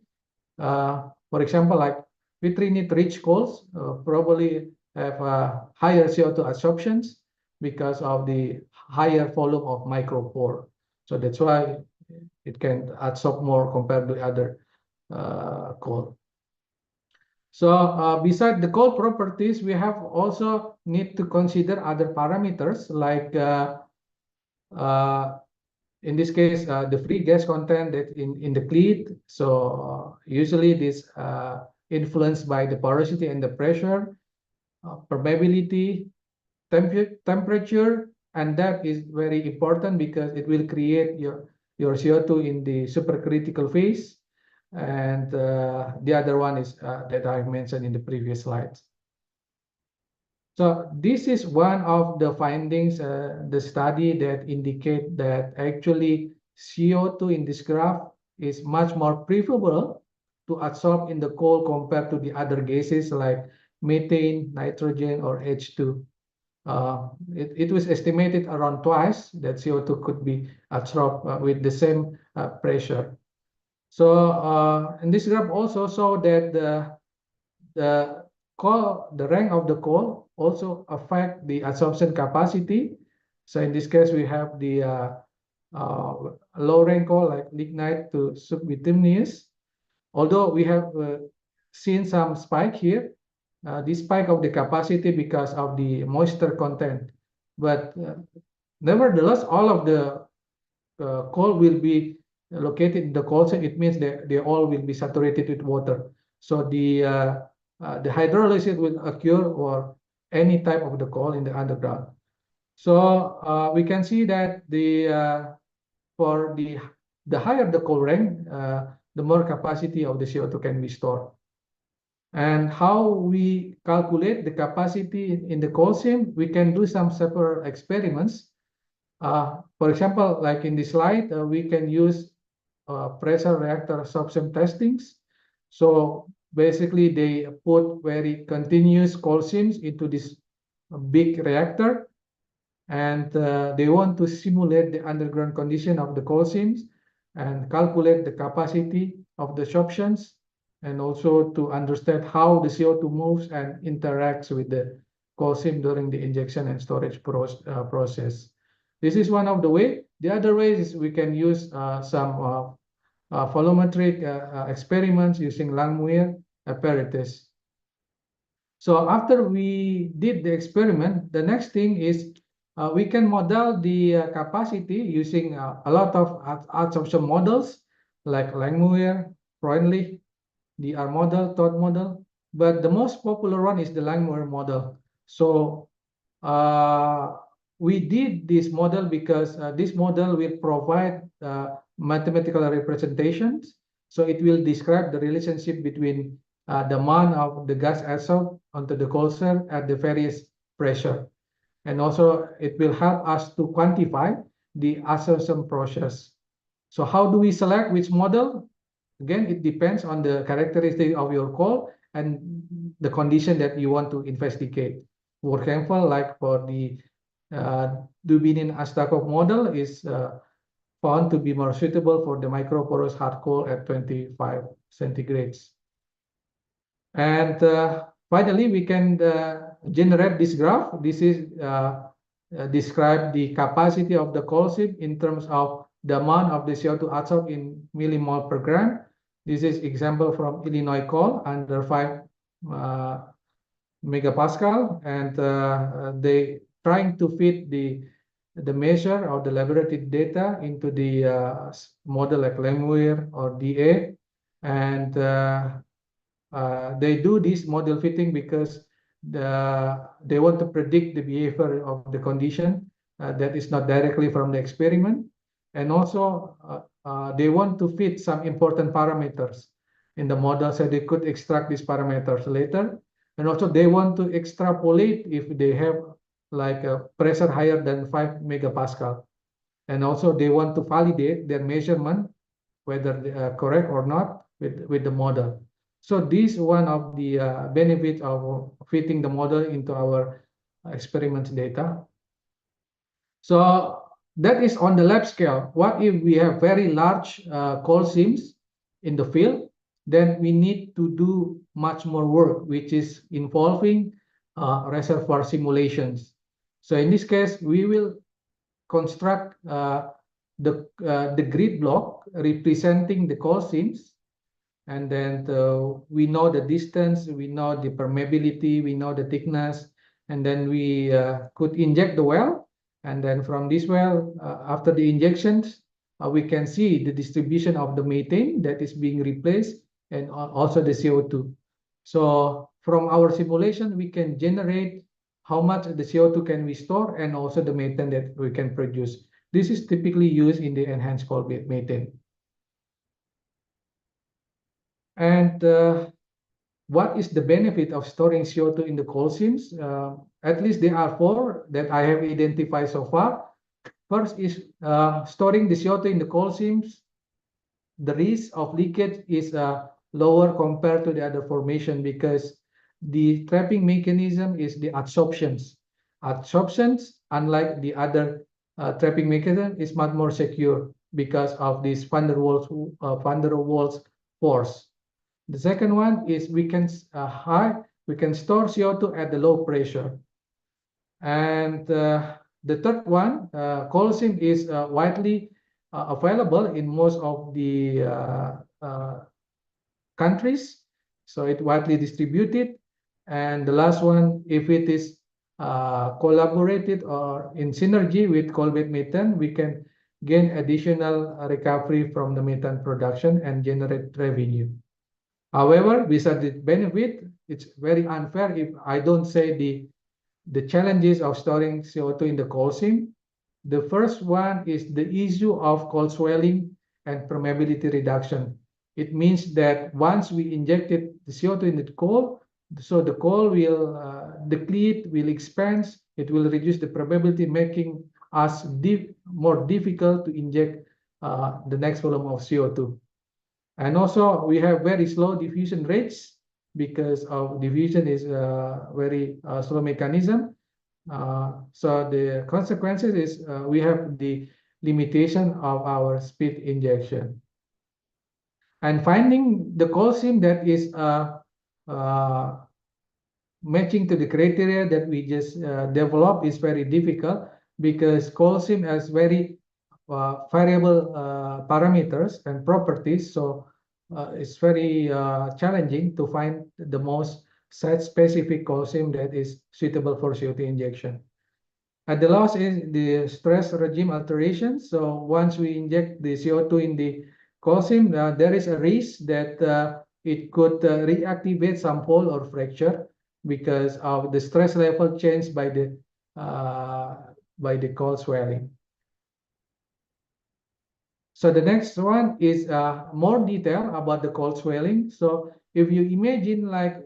For example, like vitrinite-rich coals probably have higher CO2 adsorptions because of the higher volume of micropore. So that's why it can adsorb more compared to other coal. So besides the coal properties, we have also need to consider other parameters like in this case, the free gas content that in the cleat. So usually this influenced by the porosity and the pressure, permeability, temperature, and that is very important because it will create your CO2 in the supercritical phase. And the other one is that I mentioned in the previous slides. So this is one of the findings, the study that indicate that actually CO2 in this graph is much more preferable to adsorb in the coal compared to the other gases like methane, nitrogen, or H2. It was estimated around twice that CO2 could be adsorbed with the same pressure. So in this graph also show that the rank of the coal also affect the adsorption capacity. So in this case, we have the low rank coal like lignite to subbituminous. Although we have seen some spike here, this spike of the capacity because of the moisture content. But nevertheless, all of the coal will be located in the coal seam. It means that they all will be saturated with water. So the hydrolysis will occur or any type of the coal in the underground. So we can see that for the higher the coal rank, the more capacity of the CO2 can be stored. And how we calculate the capacity in the coal seam, we can do some several experiments. For example, like in this slide, we can use pressure reactor absorption testings. So basically, they put very continuous coal seams into this big reactor, and they want to simulate the underground condition of the coal seams and calculate the capacity of the absorptions, and also to understand how the CO2 moves and interacts with the coal seam during the injection and storage process. This is one of the way. The other way is we can use some volumetric experiments using Langmuir apparatus. So after we did the experiment, the next thing is we can model the capacity using a lot of adsorption models like Langmuir, Freundlich, DR model, Todd model. But the most popular one is the Langmuir model. So we did this model because this model will provide mathematical representations. So it will describe the relationship between the amount of the gas adsorbed onto the coal cell at the various pressure. And also it will help us to quantify the adsorption process. So how do we select which model? Again, it depends on the characteristic of your coal and the condition that you want to investigate. For example, like for the Dubinin-Astakov model is found to be more suitable for the microporous hard coal at 25 centigrades. And finally, we can generate this graph. This is describe the capacity of the coal seam in terms of the amount of the CO2 adsorbed in millimole per gram. This is example from Illinois coal under 5 megapascal, and they trying to fit the measure of the laboratory data into the model like Langmuir or DA, and they do this model fitting because they want to predict the behavior of the condition that is not directly from the experiment, and also they want to fit some important parameters in the model so they could extract these parameters later. And also they want to extrapolate if they have like a pressure higher than 5 megapascal. And also they want to validate their measurement, whether they are correct or not, with the model. So this is one of the benefits of fitting the model into our experiments data. So that is on the lab scale. What if we have very large coal seams in the field? Then we need to do much more work, which is involving reservoir simulations. So in this case, we will construct the grid block representing the coal seams. And then we know the distance, we know the permeability, we know the thickness, and then we could inject the well. And then from this well, after the injections, we can see the distribution of the methane that is being replaced and also the CO2. So from our simulation, we can generate how much the CO2 can we store and also the methane that we can produce. This is typically used in the enhanced coal bed methane. And what is the benefit of storing CO2 in the coal seams? At least there are 4 that I have identified so far. First is storing the CO2 in the coal seams. The risk of leakage is lower compared to the other formation because the trapping mechanism is the adsorptions. Adsorptions, unlike the other trapping mechanism, is much more secure because of this van der Waals force. The second one is we can store CO2 at the low pressure. And the third one, coal seam is widely available in most of the countries, so it's widely distributed. And the last one, if it is collaborated or in synergy with coal bed methane, we can gain additional recovery from the methane production and generate revenue. However, besides the benefit, it's very unfair if I don't say the challenges of storing CO2 in the coal seam. The first one is the issue of coal swelling and permeability reduction. It means that once we injected the CO2 in the coal, so the coal will deplete, will expand, it will reduce the permeability, making us more difficult to inject the next volume of CO2. And also we have very slow diffusion rates because of diffusion is a very slow mechanism. So the consequences is we have the limitation of our speed injection. And finding the coal seam that is matching to the criteria that we just developed is very difficult because coal seam has very variable parameters and properties. So it's very challenging to find the most site-specific coal seam that is suitable for CO2 injection. And the last is the stress regime alteration. So once we inject the CO2 in the coal seam, there is a risk that it could reactivate some hole or fracture because of the stress level changed by the coal swelling. So the next one is more detail about the coal swelling. So if you imagine like,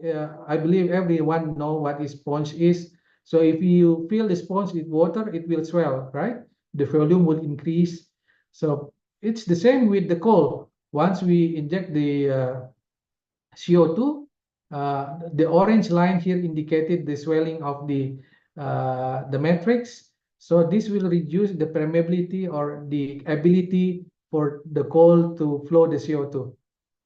I believe everyone know what a sponge is. So if you fill the sponge with water, it will swell, right? The volume will increase. So it's the same with the coal. Once we inject the CO2, the orange line here indicated the swelling of the matrix. So this will reduce the permeability or the ability for the coal to flow the CO2.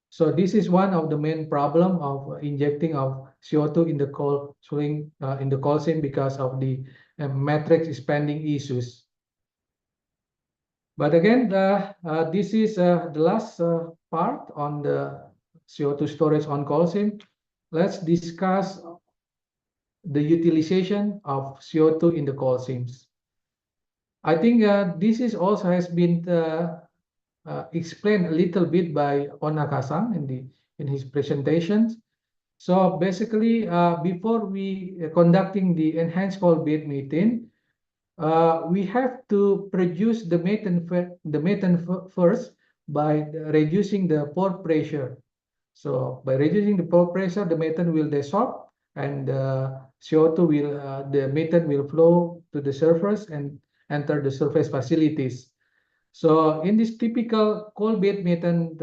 So this is one of the main problem of injecting of CO2 in the coal swelling in the coal seam because of the matrix expanding issues. But again, this is the last part on the CO2 storage on coal seam. Let's discuss the utilization of CO2 in the coal seams. I think this is also has been explained a little bit by Onaka-san in his presentations. So basically, before we conducting the enhanced coal bed methane, we have to produce the methane first by reducing the pore pressure. So by reducing the pore pressure, the methane will dissolve and CO2 will the methane will flow to the surface and enter the surface facilities. So in this typical coal bed methane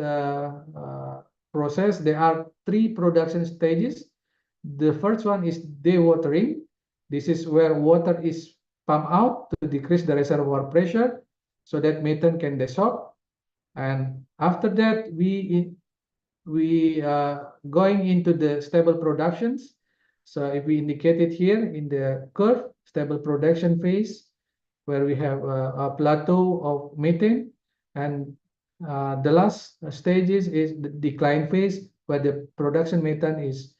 process, there are 3 production stages. The first one is dewatering. This is where water is pumped out to decrease the reservoir pressure so that methane can dissolve. And after that, we going into the stable productions. So if we indicate it here in the curve, stable production phase, where we have a plateau of methane, and the last stages is the decline phase, where the production methane is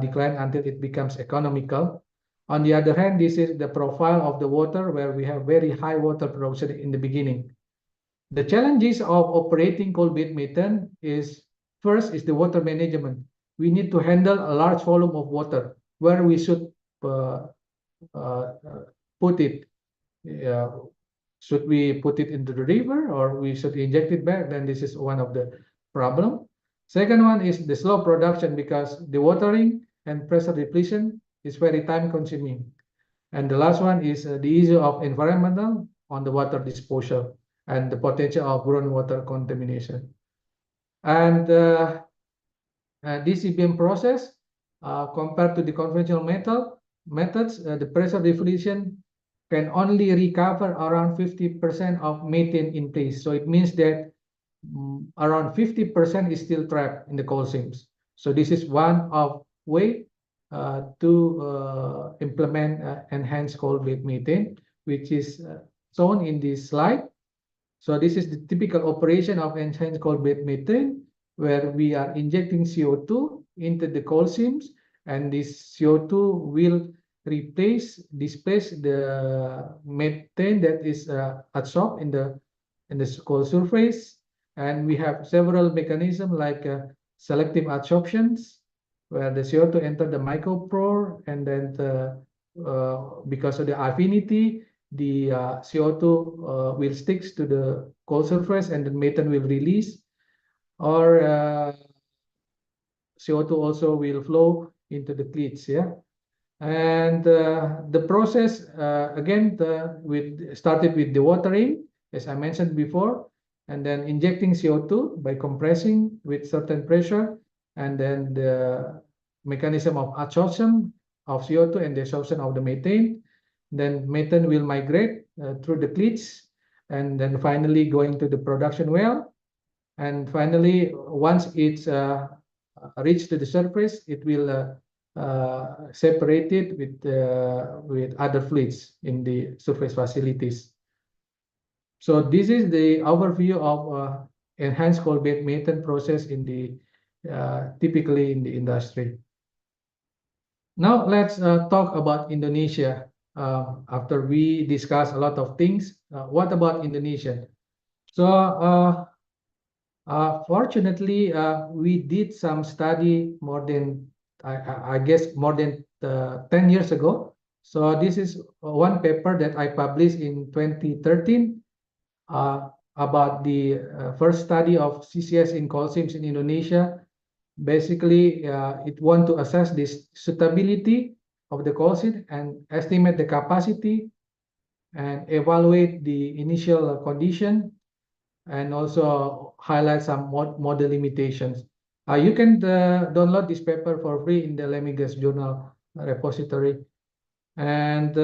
declined until it becomes economical. On the other hand, this is the profile of the water, where we have very high water production in the beginning. The challenges of operating coal-bed methane is, first is the water management. We need to handle a large volume of water. Where we should put it? Should we put it into the river, or we should inject it back? Then this is one of the problem. Second one is the slow production, because the watering and pressure depletion is very time consuming. And the last one is the issue of environmental on the water disposal and the potential of groundwater contamination. And this EBM process, compared to the conventional methods, the pressure depletion can only recover around 50% of methane in place. So it means that around 50% is still trapped in the coal seams. So this is one of way to implement enhanced coal-bed methane, which is shown in this slide. So this is the typical operation of enhanced coal-bed methane, where we are injecting CO2 into the coal seams, and this CO2 will displace the methane that is absorbed in the coal surface. And we have several mechanisms like selective adsorptions, where the CO2 enter the micropore, and then because of the affinity, the CO2 will stick to the coal surface, and the methane will release, or CO2 also will flow into the cleats. And the process again started with dewatering, as I mentioned before, and then injecting CO2 by compressing with certain pressure, and then the mechanism of adsorption of CO2 and the absorption of the methane. Then methane will migrate through the cleats, and then finally going to the production well. And finally, once it's reached to the surface, it will separate it with other fluids in the surface facilities. So this is the overview of enhanced coal-bed methane process in the typically in the industry. Now let's talk about Indonesia. After we discuss a lot of things, what about Indonesia? So fortunately, we did some study more than, I guess, more than 10 years ago. So this is one paper that I published in 2013 about the first study of CCS in coal seams in Indonesia. Basically, it want to assess this suitability of the coal seam and estimate the capacity and evaluate the initial condition, and also highlight some model limitations. You can download this paper for free in the Lemigas Journal repository. And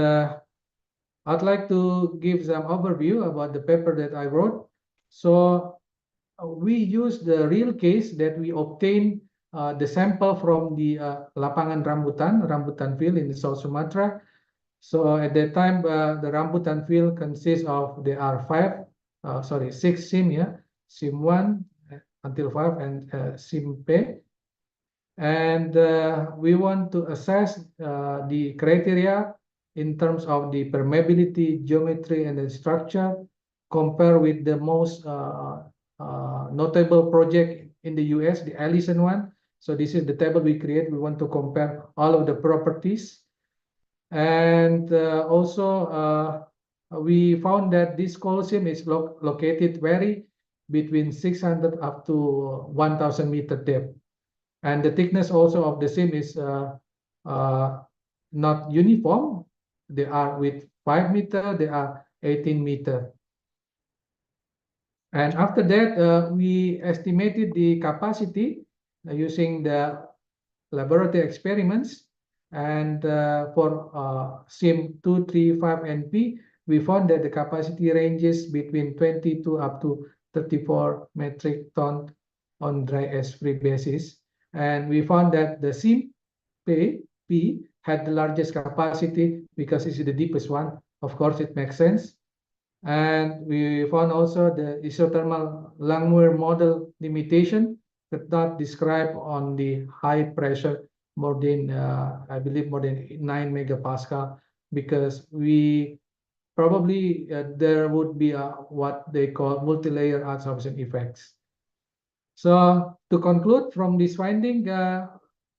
I'd like to give some overview about the paper that I wrote. So we use the real case that we obtained the sample from the Lapangan Rambutan field in the South Sumatra. So at that time, the Rambutan field consists of, there are 6 SIM, SIM 1 until 5, and SIM P. And we want to assess the criteria in terms of the permeability, geometry, and the structure, compare with the most notable project in the US, the Allison one. So this is the table we create. We want to compare all of the properties. And also we found that this coal seam is located between 600 up to 1,000 meter depth. And the thickness also of the seam is not uniform. They are with 5 meter, they are 18 meter. And after that, we estimated the capacity using the laboratory experiments. And for SIM 235NP, we found that the capacity ranges between 22 up to 34 metric ton on dry ash-free basis. And we found that the SIM P had the largest capacity because it's the deepest one. Of course, it makes sense. And we found also the isothermal Langmuir model limitation that not described on the high pressure more than, I believe, more than 9 megapascal, because we probably there would be what they call multi-layer adsorption effects. So to conclude from this finding,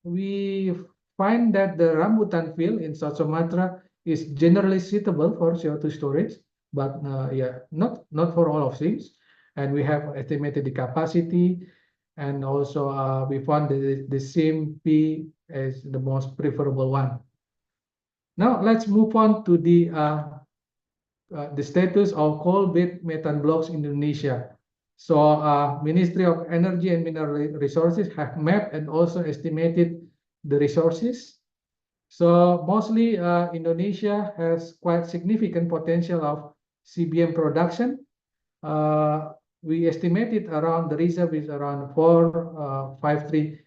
we find that the rambutan field in South Sumatra is generally suitable for CO2 storage, but yeah, not for all of things. And we have estimated the capacity, and also we found the same P as the most preferable one. Now let's move on to the status of coal-bed methane blocks in Indonesia. So Ministry of Energy and Mineral Resources have mapped and also estimated the resources. So mostly Indonesia has quite significant potential of CBM production. We estimated around the reserve is around 453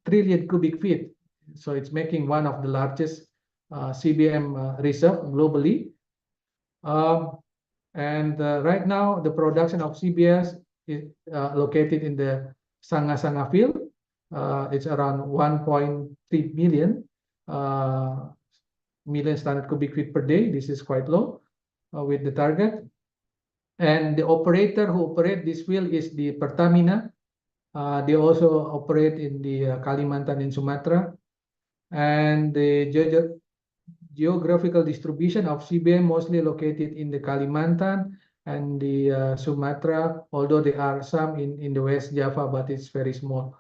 trillion cubic feet. So it's making one of the largest CBM reserve globally. And right now, the production of CBS is located in the Sanga field. It's around 1.3 million standard cubic feet per day. This is quite low with the target. And the operator who operate this field is the Pertamina. They also operate in the Kalimantan and Sumatra. And the geographical distribution of CBM mostly located in the Kalimantan and the Sumatra, although there are some in the West Java, but it's very small.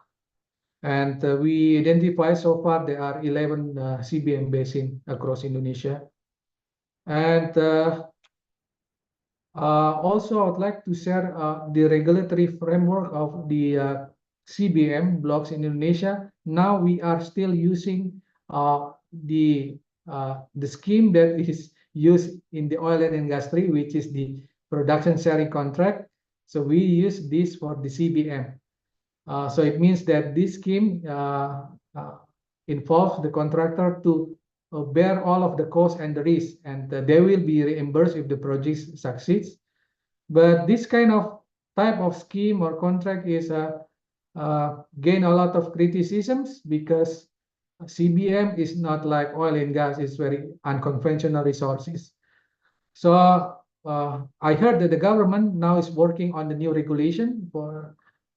And we identify so far there are 11 CBM basin across Indonesia. And also, I would like to share the regulatory framework of the CBM blocks in Indonesia. Now we are still using the scheme that is used in the oil and industry, which is the production sharing contract. So we use this for the CBM. So it means that this scheme involves the contractor to bear all of the costs and the risk, and they will be reimbursed if the project succeeds. But this kind of type of scheme or contract is gain a lot of criticisms because CBM is not like oil and gas; it's very unconventional resources. So I heard that the government now is working on the new regulation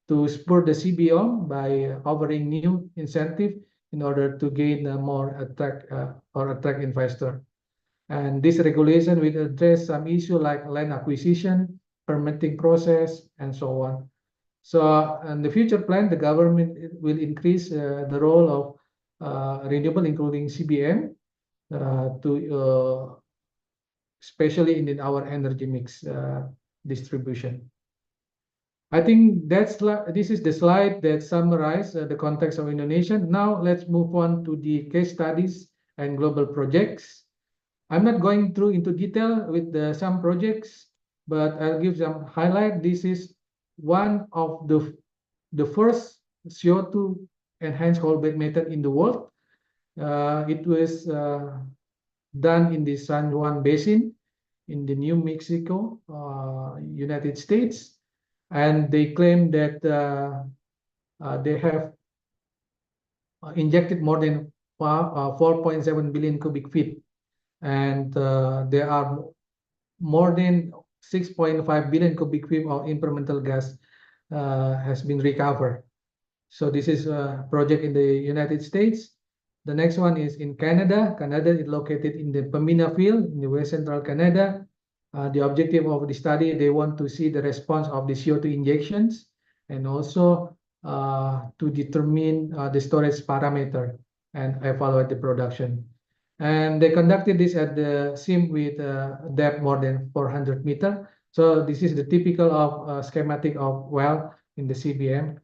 to spur the CBM by offering new incentive in order to gain more attract investor. And this regulation will address some issue like land acquisition, permitting process, and so on. So in the future plan, the government will increase the role of renewable, including CBM, to especially in our energy mix distribution. I think this is the slide that summarizes the context of Indonesia. Now let's move on to the case studies and global projects. I'm not going through into detail with some projects, but I'll give some highlight. This is one of the first CO2 enhanced coal bed method in the world. It was done in the San Juan Basin in the New Mexico, United States. And they claim that they have injected more than 4.7 billion cubic feet. And there are more than 6.5 billion cubic feet of incremental gas has been recovered. So this is a project in the United States. The next one is in Canada. Canada is located in the Pembina field in the West Central Canada. The objective of the study, they want to see the response of the CO2 injections and also to determine the storage parameter and evaluate the production. And they conducted this at the SIM with depth more than 400 meters. So this is the typical of schematic of well in the CBM.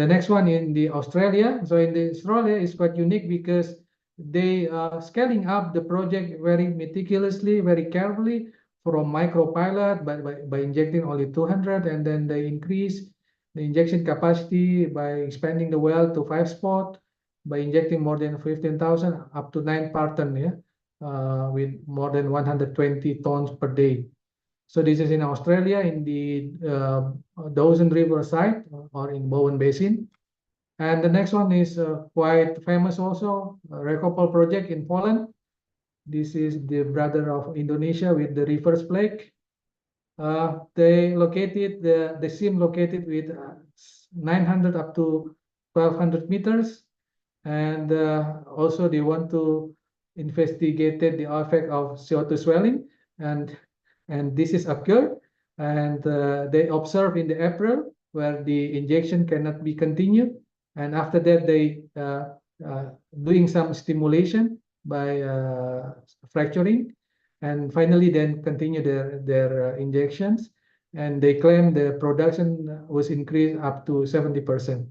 The next one in the Australia. So in the Australia is quite unique because they are scaling up the project very meticulously, very carefully from micro pilot by injecting only 200, and then they increase the injection capacity by expanding the well to 5 spots, by injecting more than 15,000 up to 9 parton, with more than 120 tons per day. So this is in Australia, in the Dawson River site or in Bawah Basin. And the next one is quite famous also, Recopol project in Poland. This is the brother of Indonesia with the reverse plague. They located the seam located with 900 up to 1200 meters, and also they want to investigate the effect of CO2 swelling, and this is occurred, and they observe in the April where the injection cannot be continued, and after that they doing some stimulation by fracturing, and finally then continue their injections, and they claim the production was increased up to 70%.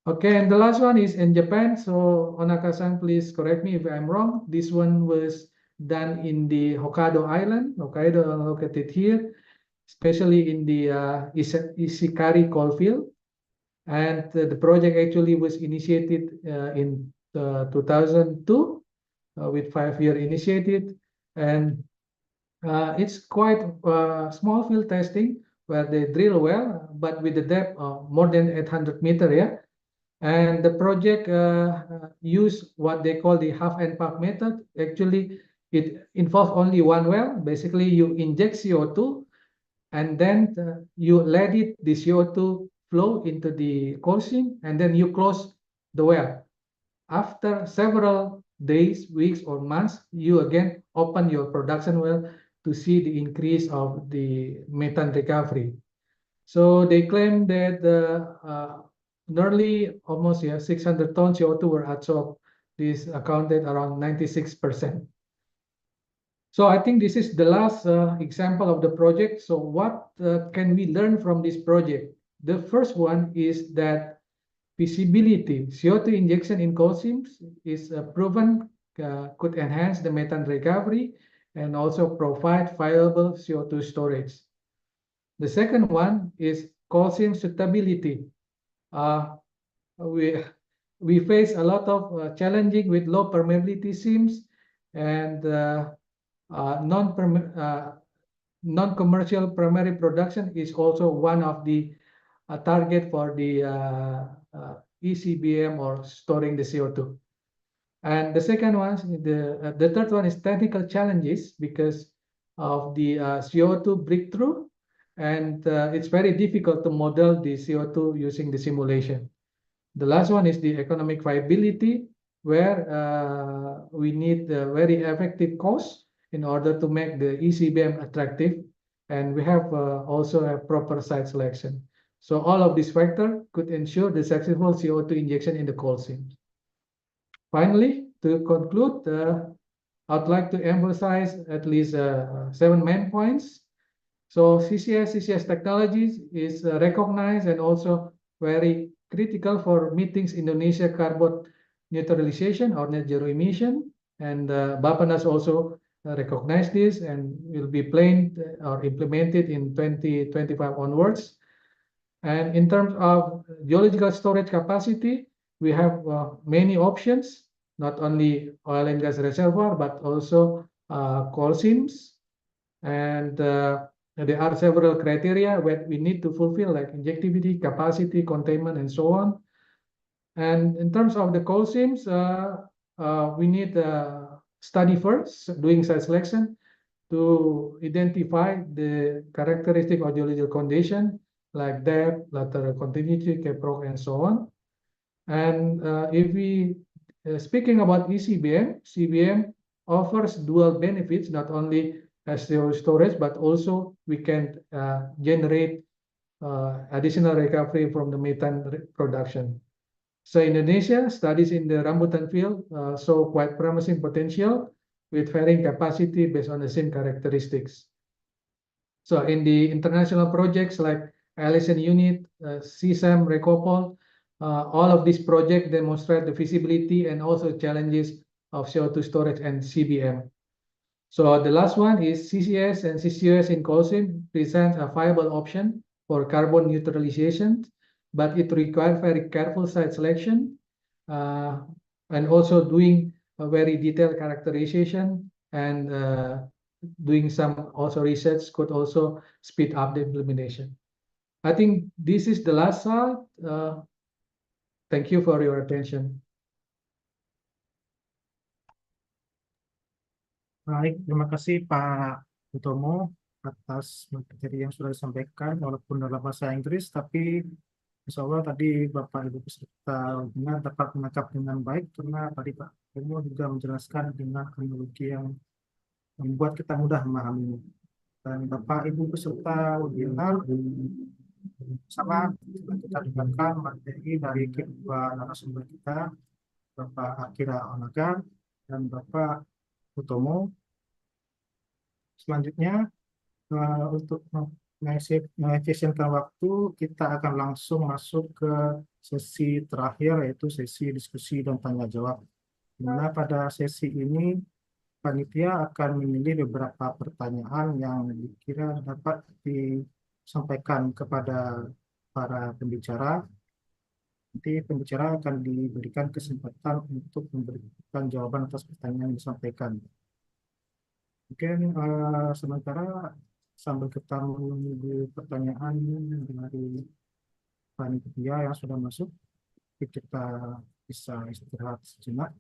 Okay, and the last one is in Japan. So Onaka-san, please correct me if I'm wrong. This one was done in the Hokkaido Island, Hokkaido located here, especially in the Ishikari coalfield. And the project actually was initiated in 2002 with 5-year initiated. And it's quite small field testing where they drill well, but with the depth of more than 800 meters, yeah. And the project use what they call the half and pump method. Actually, it involves only one well. Basically, you inject CO2, and then you let the CO2 flow into the coal seam, and then you close the well. After several days, weeks, or months, you again open your production well to see the increase of the methane recovery. So they claim that nearly almost 600 tons CO2 were absorbed. This accounted around 96%. So I think this is the last example of the project. So what can we learn from this project? The first one is that feasibility, CO2 injection in coal seams is proven could enhance the methane recovery and also provide viable CO2 storage. The second one is coal seam suitability. We face a lot of challenging with low permeability seams, and non-commercial primary production is also one of the target for the ECBM or storing the CO2. And the second one, the third one is technical challenges because of the CO2 breakthrough, and it's very difficult to model the CO2 using the simulation. The last one is the economic viability, where we need a very effective cost in order to make the ECBM attractive, and we have also a proper site selection. So all of these factors could ensure the successful CO2 injection in the coal seams. Finally, to conclude, I'd like to emphasize at least 7 main points. So CCS technologies is recognized and also very critical for meeting Indonesia carbon neutralization or net zero emission. And Bappenas also recognized this and will be planned or implemented in 2025 onwards. And in terms of geological storage capacity, we have many options, not only oil and gas reservoir, but also coal seams. And there are several criteria that we need to fulfill, like injectivity, capacity, containment, and so on. And in terms of the coal seams, we need study first, doing site selection to identify the characteristic of geological condition, like depth, lateral continuity, caprock, and so on. And if we speaking about ECBM, CBM offers dual benefits, not only as storage, but also we can generate additional recovery from the methane production. So Indonesia, studies in the rambutan field show quite promising potential with varying capacity based on the same characteristics. So in the international projects like Alison Unit, CSAM, Recopol, All of these projects demonstrate the feasibility and also challenges of CO2 storage and CBM. So the last one is CCS and CCUS in coal seam presents a viable option for carbon neutralization, but it requires very careful site selection and also doing a very detailed characterization and doing some also research could also speed up the implementation. I think this is the last slide. Thank you for your attention. Baik, terima kasih Pak Utomo atas materi yang sudah disampaikan, walaupun dalam bahasa Inggris, tapi insya Allah tadi Bapak Ibu peserta webinar dapat menangkap dengan baik, karena tadi Pak Utomo juga menjelaskan dengan teknologi yang membuat kita mudah memahaminya. Dan Bapak Ibu peserta webinar, sama kita dengarkan materi dari kedua narasumber kita, Bapak Akira Onaga dan Bapak Utomo. Selanjutnya, untuk mengefisienkan waktu, kita akan langsung masuk ke sesi terakhir, yaitu sesi diskusi dan tanya jawab. Di mana pada sesi ini, panitia akan memilih beberapa pertanyaan yang dikira dapat disampaikan kepada para pembicara. Nanti pembicara akan diberikan kesempatan untuk memberikan jawaban atas pertanyaan yang disampaikan. Mungkin sementara sambil kita menunggu pertanyaan dari panitia yang sudah masuk, kita bisa istirahat sejenak.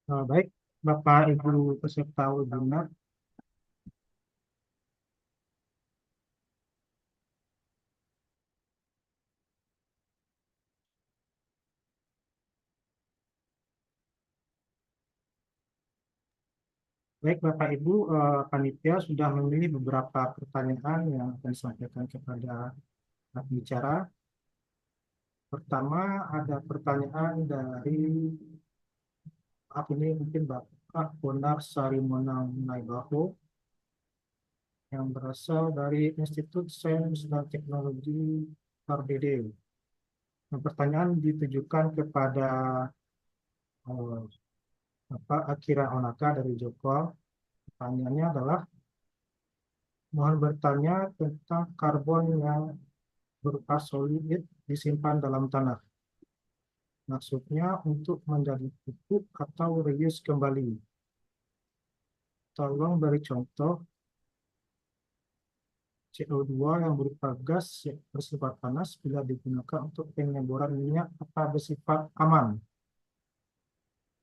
Baik, Bapak Ibu peserta webinar, baik Bapak Ibu, panitia sudah memilih beberapa pertanyaan yang akan disampaikan kepada pembicara. Pertama, ada pertanyaan dari ini mungkin Bapak Bonar Sarimonang Naibaho yang berasal dari Institut Sains dan Teknologi RDD. Pertanyaan ditujukan kepada Bapak Akira Onaka dari Joko. Pertanyaannya adalah, mohon bertanya tentang karbon yang berupa solid disimpan dalam tanah. Maksudnya untuk menjadi pupuk atau reuse kembali. Tolong beri contoh CO2 yang berupa gas bersifat panas bila digunakan untuk pengeboran minyak apa bersifat aman.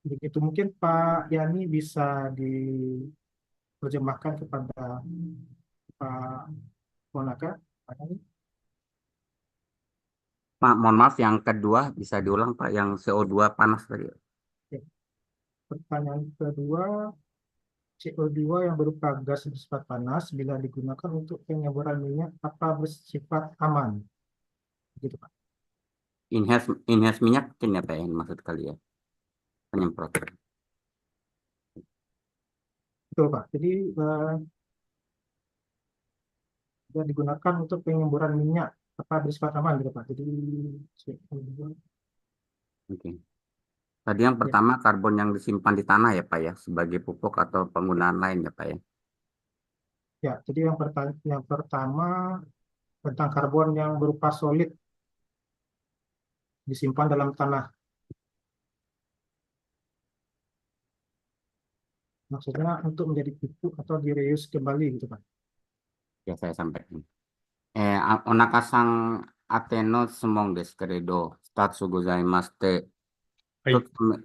Begitu, mungkin Pak Yani bisa diterjemahkan kepada Pak Onaka. Pak Yani. Pak, mohon maaf, yang kedua bisa diulang Pak, yang CO2 panas tadi. Pertanyaan kedua, CO2 yang berupa gas bersifat panas bila digunakan untuk pengeboran minyak apa bersifat aman? Begitu Pak. Enhance minyak mungkin ya Pak yang maksud kali ya. Penyemprot. Betul Pak. Jadi bila digunakan untuk pengeboran minyak apa bersifat aman gitu Pak. Jadi CO2. Oke. Tadi yang pertama karbon yang disimpan di tanah ya Pak ya, sebagai pupuk atau penggunaan lain ya Pak ya. Ya, jadi yang pertama tentang karbon yang berupa solid disimpan dalam tanah. Maksudnya untuk menjadi pupuk atau direuse kembali gitu Pak. Ya saya sampaikan. Onakasang 当ての質問ですけれど、2つございまして、はい。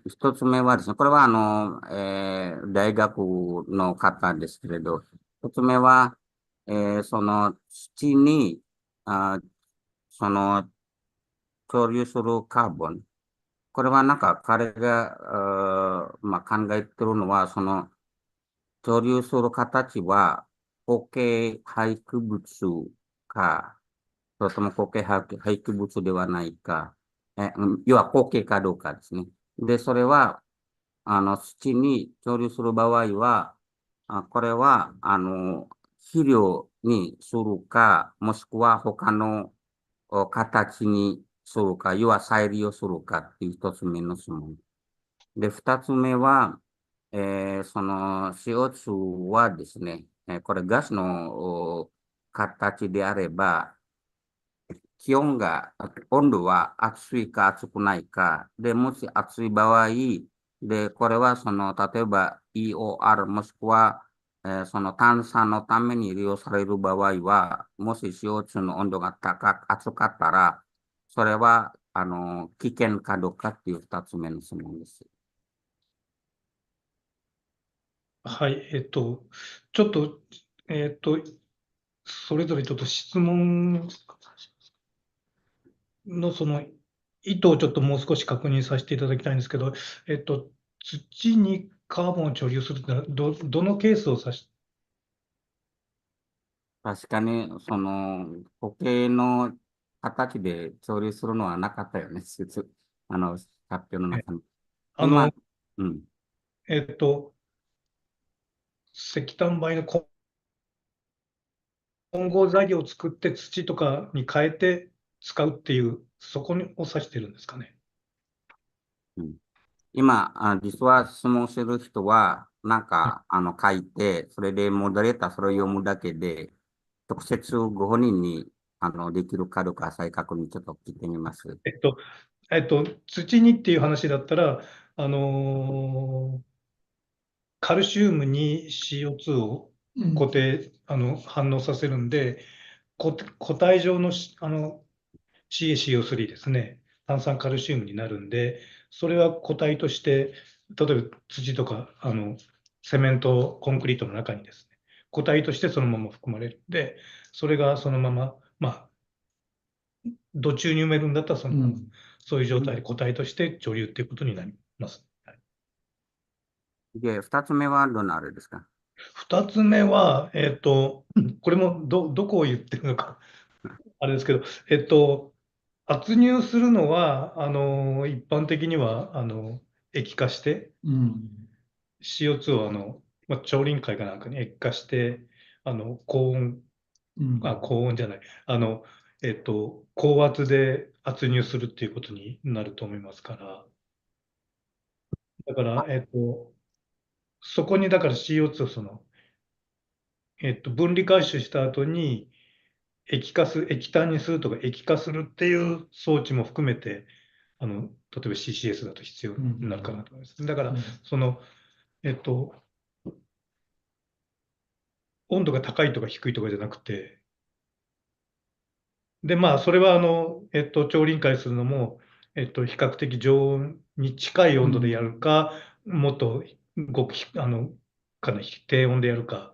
一つ目はですね、これは大学の方ですけれど、一つ目は、その土に、その漂流するカーボン、これはなんか彼が、まあ、考えてるのは、その漂流する形は固形廃棄物か、それとも固形廃棄物ではないか、要は固形かどうかですね。で、それは、土に漂流する場合は、これは、肥料にするか、もしくは他の形にするか、要は再利用するかっていう一つ目の質問。で、二つ目は、その CO2 はですね、これガスの形であれば、温度は暑いか暑くないか。で、もし暑い場合、で、これは例えば EOR もしくは、その探査のために利用される場合は、もし CO2 の温度が暑かったら、それは、危険かどうかっていう二つ目の質問です。はい。ちょっと、それぞれちょっと質問のその意図をちょっともう少し確認させていただきたいんですけど、土にカーボンを貯留するってのはどのケースを指し、確かに、固形の形で調理するのはなかったよね、発表のえ中に。今、あの、うん。えっと、石炭灰の混合材料を作って土とかに変えて使うっていう、そこを指してるんですかね。うん、今、実は質問する人は、なんはい。か、書いて、それでモデレーターそれを読むだけで、直接ご本人に、できるかどうか再確認ちょっと聞いてみます。土にっていう話だったら、あのーカルシウムに CO2 を固定、反応させるんで、固体状のCaCO3 ですね、炭酸カルシウムになるんで、それは固体として、例えば土とかセメント、コンクリートの中にですね、固体としてそのまま含まれるんで、それがそのまま、まあ、土中に埋めるんだったらそういう状態で固体として貯留っていうことになります。はい、で、二つ目はどのあれですか？二つ目は、これもどこを言ってるのか、あれですけど、圧入するのは、一般的には、液化して、CO2 を超臨界かなんかに液化して、高温、高温じゃない、高圧で圧入するっていうことになると思いますから、だから、そこにだから CO2 を分離回収した後に液体にするとか液化するっていう装置も含めて、例えば CCS だと必要になるかなと思います。だから、その、えっと、温度が高いとか低いとかじゃなくて、で、まあ、それは、超臨界するのも、比較的常温に近い温度でやるか、もっとごく、かなり低温でやるか、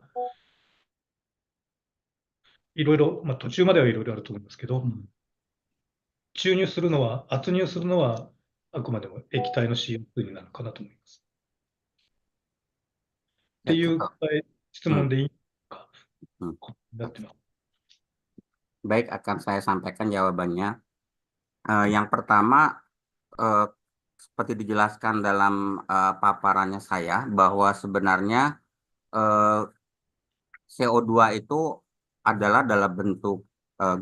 いろいろ、まあ、途中まではいろいろあると思いますけど、圧入するのは、あくまでも液体の CO2 になるかなと思います。っていうちょっと、質うん、問でいいか、うん. なってます。Baik, akan saya sampaikan jawabannya. Yang pertama, eh, seperti dijelaskan dalam paparannya saya, bahwa sebenarnya eh, CO2 itu adalah dalam bentuk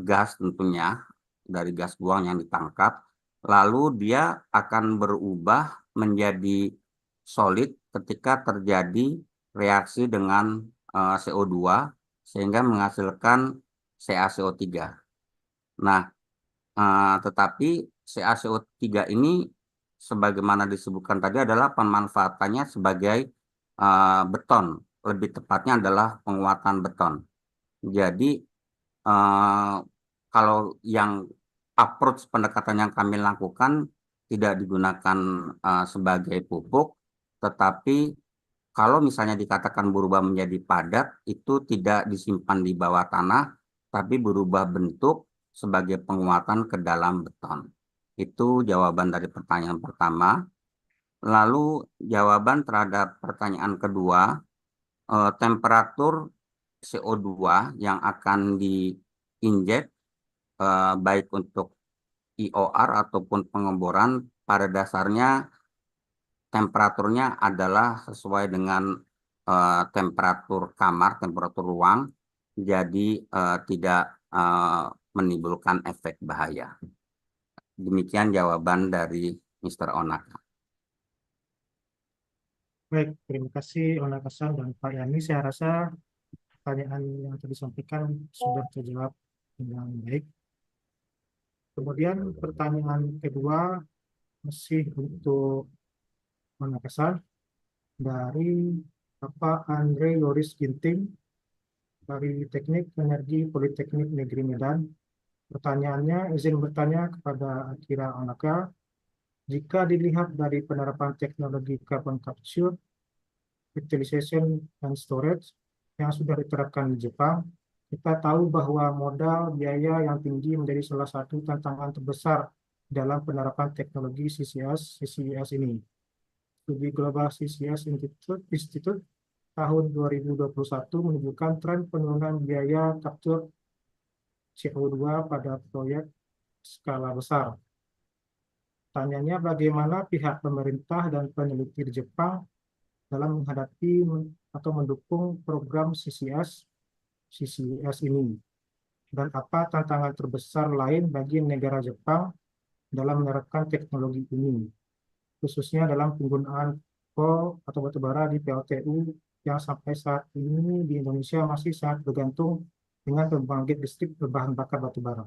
gas tentunya, dari gas buang yang ditangkap, lalu dia akan berubah menjadi solid ketika terjadi reaksi dengan CO2 sehingga menghasilkan CaCO3. Nah, tetapi CaCO3 ini sebagaimana disebutkan tadi adalah pemanfaatannya sebagai beton, lebih tepatnya adalah penguatan beton. Jadi kalau yang approach pendekatan yang kami lakukan tidak digunakan sebagai pupuk, tetapi kalau misalnya dikatakan berubah menjadi padat, itu tidak disimpan di bawah tanah, tapi berubah bentuk sebagai penguatan ke dalam beton. Itu jawaban dari pertanyaan pertama. Lalu jawaban terhadap pertanyaan kedua, temperatur CO2 yang akan diinjek baik untuk IOR ataupun pengeboran pada dasarnya temperaturnya adalah sesuai dengan temperatur kamar, temperatur ruang, jadi tidak menimbulkan efek bahaya. Demikian jawaban dari Mr. Onaka. Baik, terima kasih Onaka-san dan Pak Yani. Saya rasa pertanyaan yang tadi disampaikan sudah terjawab dengan baik. Kemudian pertanyaan kedua masih untuk Onaka-san dari Bapak Andre Yoris Ginting dari Teknik Energi Politeknik Negeri Medan. Pertanyaannya, izin bertanya kepada Akira Onaka, jika dilihat dari penerapan teknologi carbon capture, utilization, dan storage yang sudah diterapkan di Jepang, kita tahu bahwa modal biaya yang tinggi menjadi salah satu tantangan terbesar dalam penerapan teknologi CCUS ini. Studi Global CCS Institute tahun 2021 menunjukkan tren penurunan biaya capture CO2 pada proyek skala besar. Tanyanya bagaimana pihak pemerintah dan peneliti di Jepang dalam menghadapi atau mendukung program CCS ini, dan apa tantangan terbesar lain bagi negara Jepang dalam menerapkan teknologi ini, khususnya dalam penggunaan coal atau batubara di PLTU yang sampai saat ini di Indonesia masih sangat bergantung dengan pembangkit listrik berbahan bakar batubara.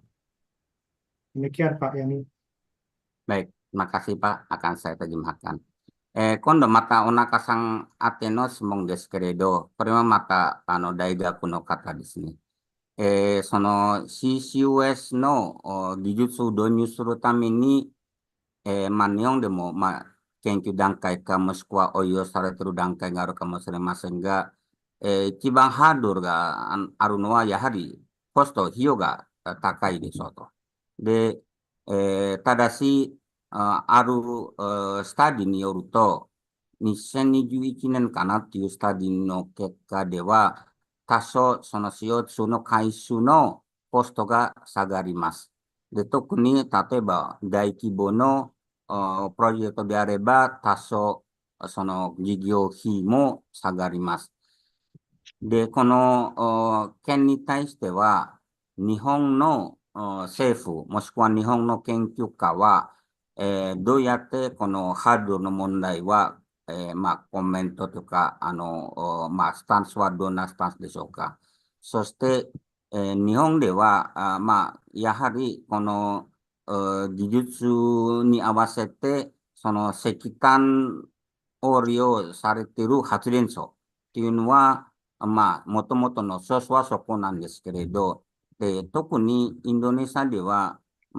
Demikian Pak Yani. Baik, terima kasih Pak. Akan saya terjemahkan. 今度またお腹さん宛ての質問ですけれど、これはまた大学の方ですね。その CCUS の技術を導入するために、日本でも、研究段階かもしくは応用されている段階があるかもしれませんが、一番ハードルがあるのはやはりコスト、費用が高いでしょうと。で、ただし、あるスタディによると、2021年かなっていうスタディの結果では、多少その CO2 の回収のコストが下がります。で、特に例えば大規模のプロジェクトであれば、多少その事業費も下がります。で、この件に対しては、日本の政府、もしくは日本の研究家は、どうやってこのハードルの問題は、コメントとか、スタンスはどんなスタンスでしょうか。そして、日本では、やはりこの技術に合わせて、その石炭を利用されている発電所っていうのは、もともとのソースはそこなんですけれど、で、特にインドネシアでは、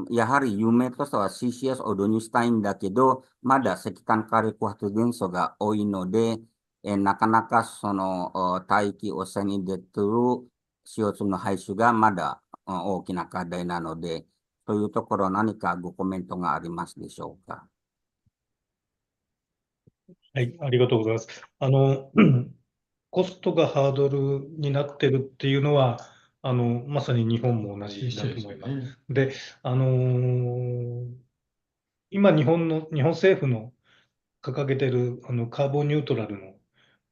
やはり夢としては CCS を導入したいんだけど、まだ石炭火力発電所が多いので、なかなかその大気汚染に出ている CO2 の排出がまだ大きな課題なので、そういうところ何かごコメントがありますでしょうか。はい、ありがとうございます。コストがハードルになってるっていうのは、まさに日本も同じだと思います。で、今日本政府の掲げてるカーボンニュートラルの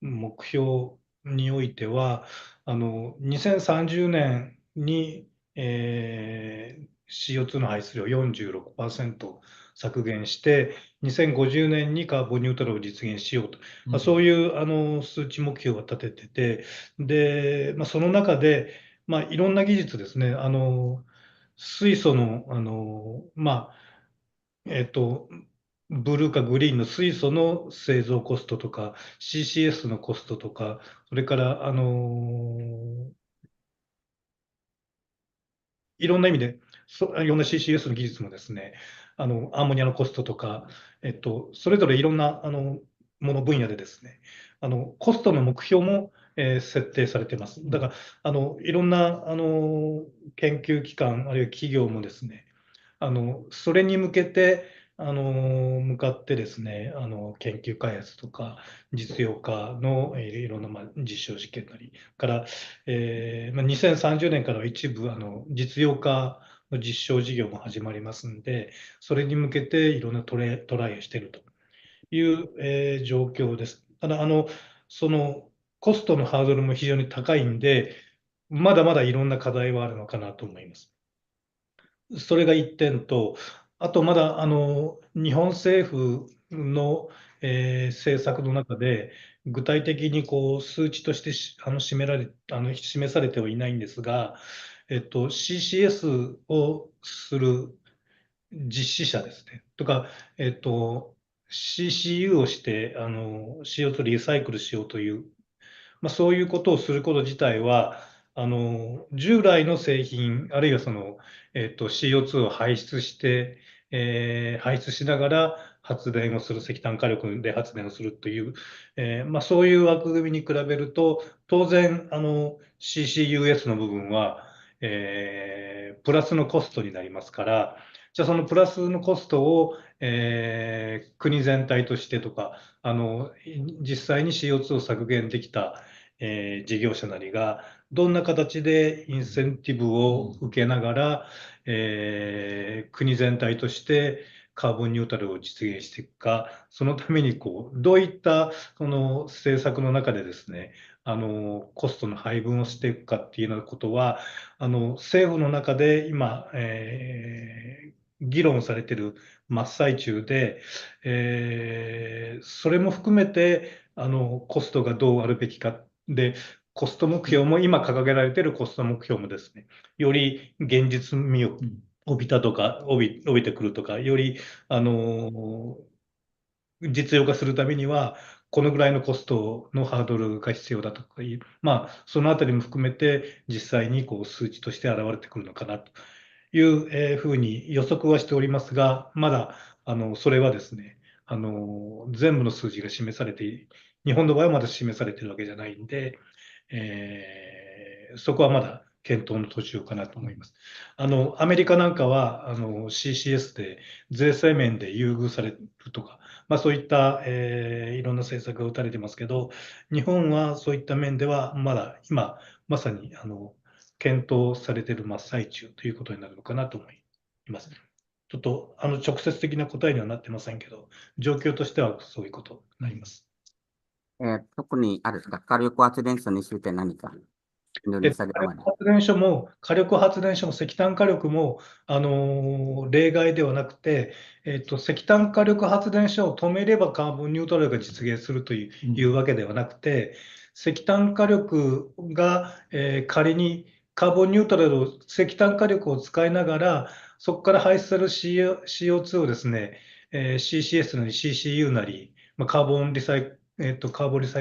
目標においては、2030年に、CO2 の排出量 46% 削減して、2050年にカーボンニュートラルを実現しようと、そういう数値目標を立ててて、で、その中で、いろんな技術ですね、水素の、ブルーかグリーンの水素の製造コストとか、CCS のコストとか、それから、いろんな意味で、いろんな CCS の技術もですね、アンモニアのコストとか、それぞれいろんなもの分野でですね、コストの目標も、設定されています。だから、いろんな研究機関、あるいは企業もですね、それに向けて、向かってですね、研究開発とか、実用化の、いろんな、実証実験なり、から、2030年からは一部、実用化の実証事業も始まりますんで、それに向けていろんなトライをしているという、状況です。ただ、そのコストのハードルも非常に高いんで、まだまだいろんな課題はあるのかなと思います。それが一点と、あとまだ日本政府の、政策の中で、具体的にこう数値として示されてはいないんですが、CCS をする実施者ですね、とか、CCU をしてCO2 リサイクルしようというそういうことをすること自体は、従来の製品、あるいはCO2 を排出して、排出しながら発電をする、石炭火力で発電をするという、そういう枠組みに比べると、当然、CCUS の部分は、プラスのコストになりますから、じゃあそのプラスのコストを、国全体としてとか、実際に CO2 を削減できた、事業者なりがどんな形でインセンティブを受けながら、国全体としてカーボンニュートラルを実現していくか、そのためにどういったその政策の中でですね、コストの配分をしていくかっていうようなことは、政府の中で今、議論されている真っ最中で、それも含めてコストがどうあるべきかで、コスト目標も今掲げられているコスト目標もですね、より現実味を帯びたとか、帯びてくるとか、より実用化するためには、このぐらいのコストのハードルが必要だとかいう、そのあたりも含めて、実際に数値として現れてくるのかなという、ふうに予測はしておりますが、まだそれはですね、全部の数字が示されて、日本の場合はまだ示されているわけじゃないんで、そこはまだ検討の途中かなと思います。アメリカなんかはCCS で税制面で優遇されるとか、そういった、いろんな政策が打たれてますけど、日本はそういった面ではまだ今、まさに検討されている真っ最中ということになるのかなと思います。ちょっと直接的な答えにはなってませんけど、状況としてはそういうことになります。特にあるですか、火力発電所について何か、インドネシアでは火力発電所も石炭火力も、例外ではなくて、石炭火力発電所を止めればカーボンニュートラルが実現するというわけではなくて、石炭火力が、仮にカーボンニュートラルを、石炭火力を使いながら、そこから排出される CO2 をですね、CCS なり CCU なり、カーボンリサイ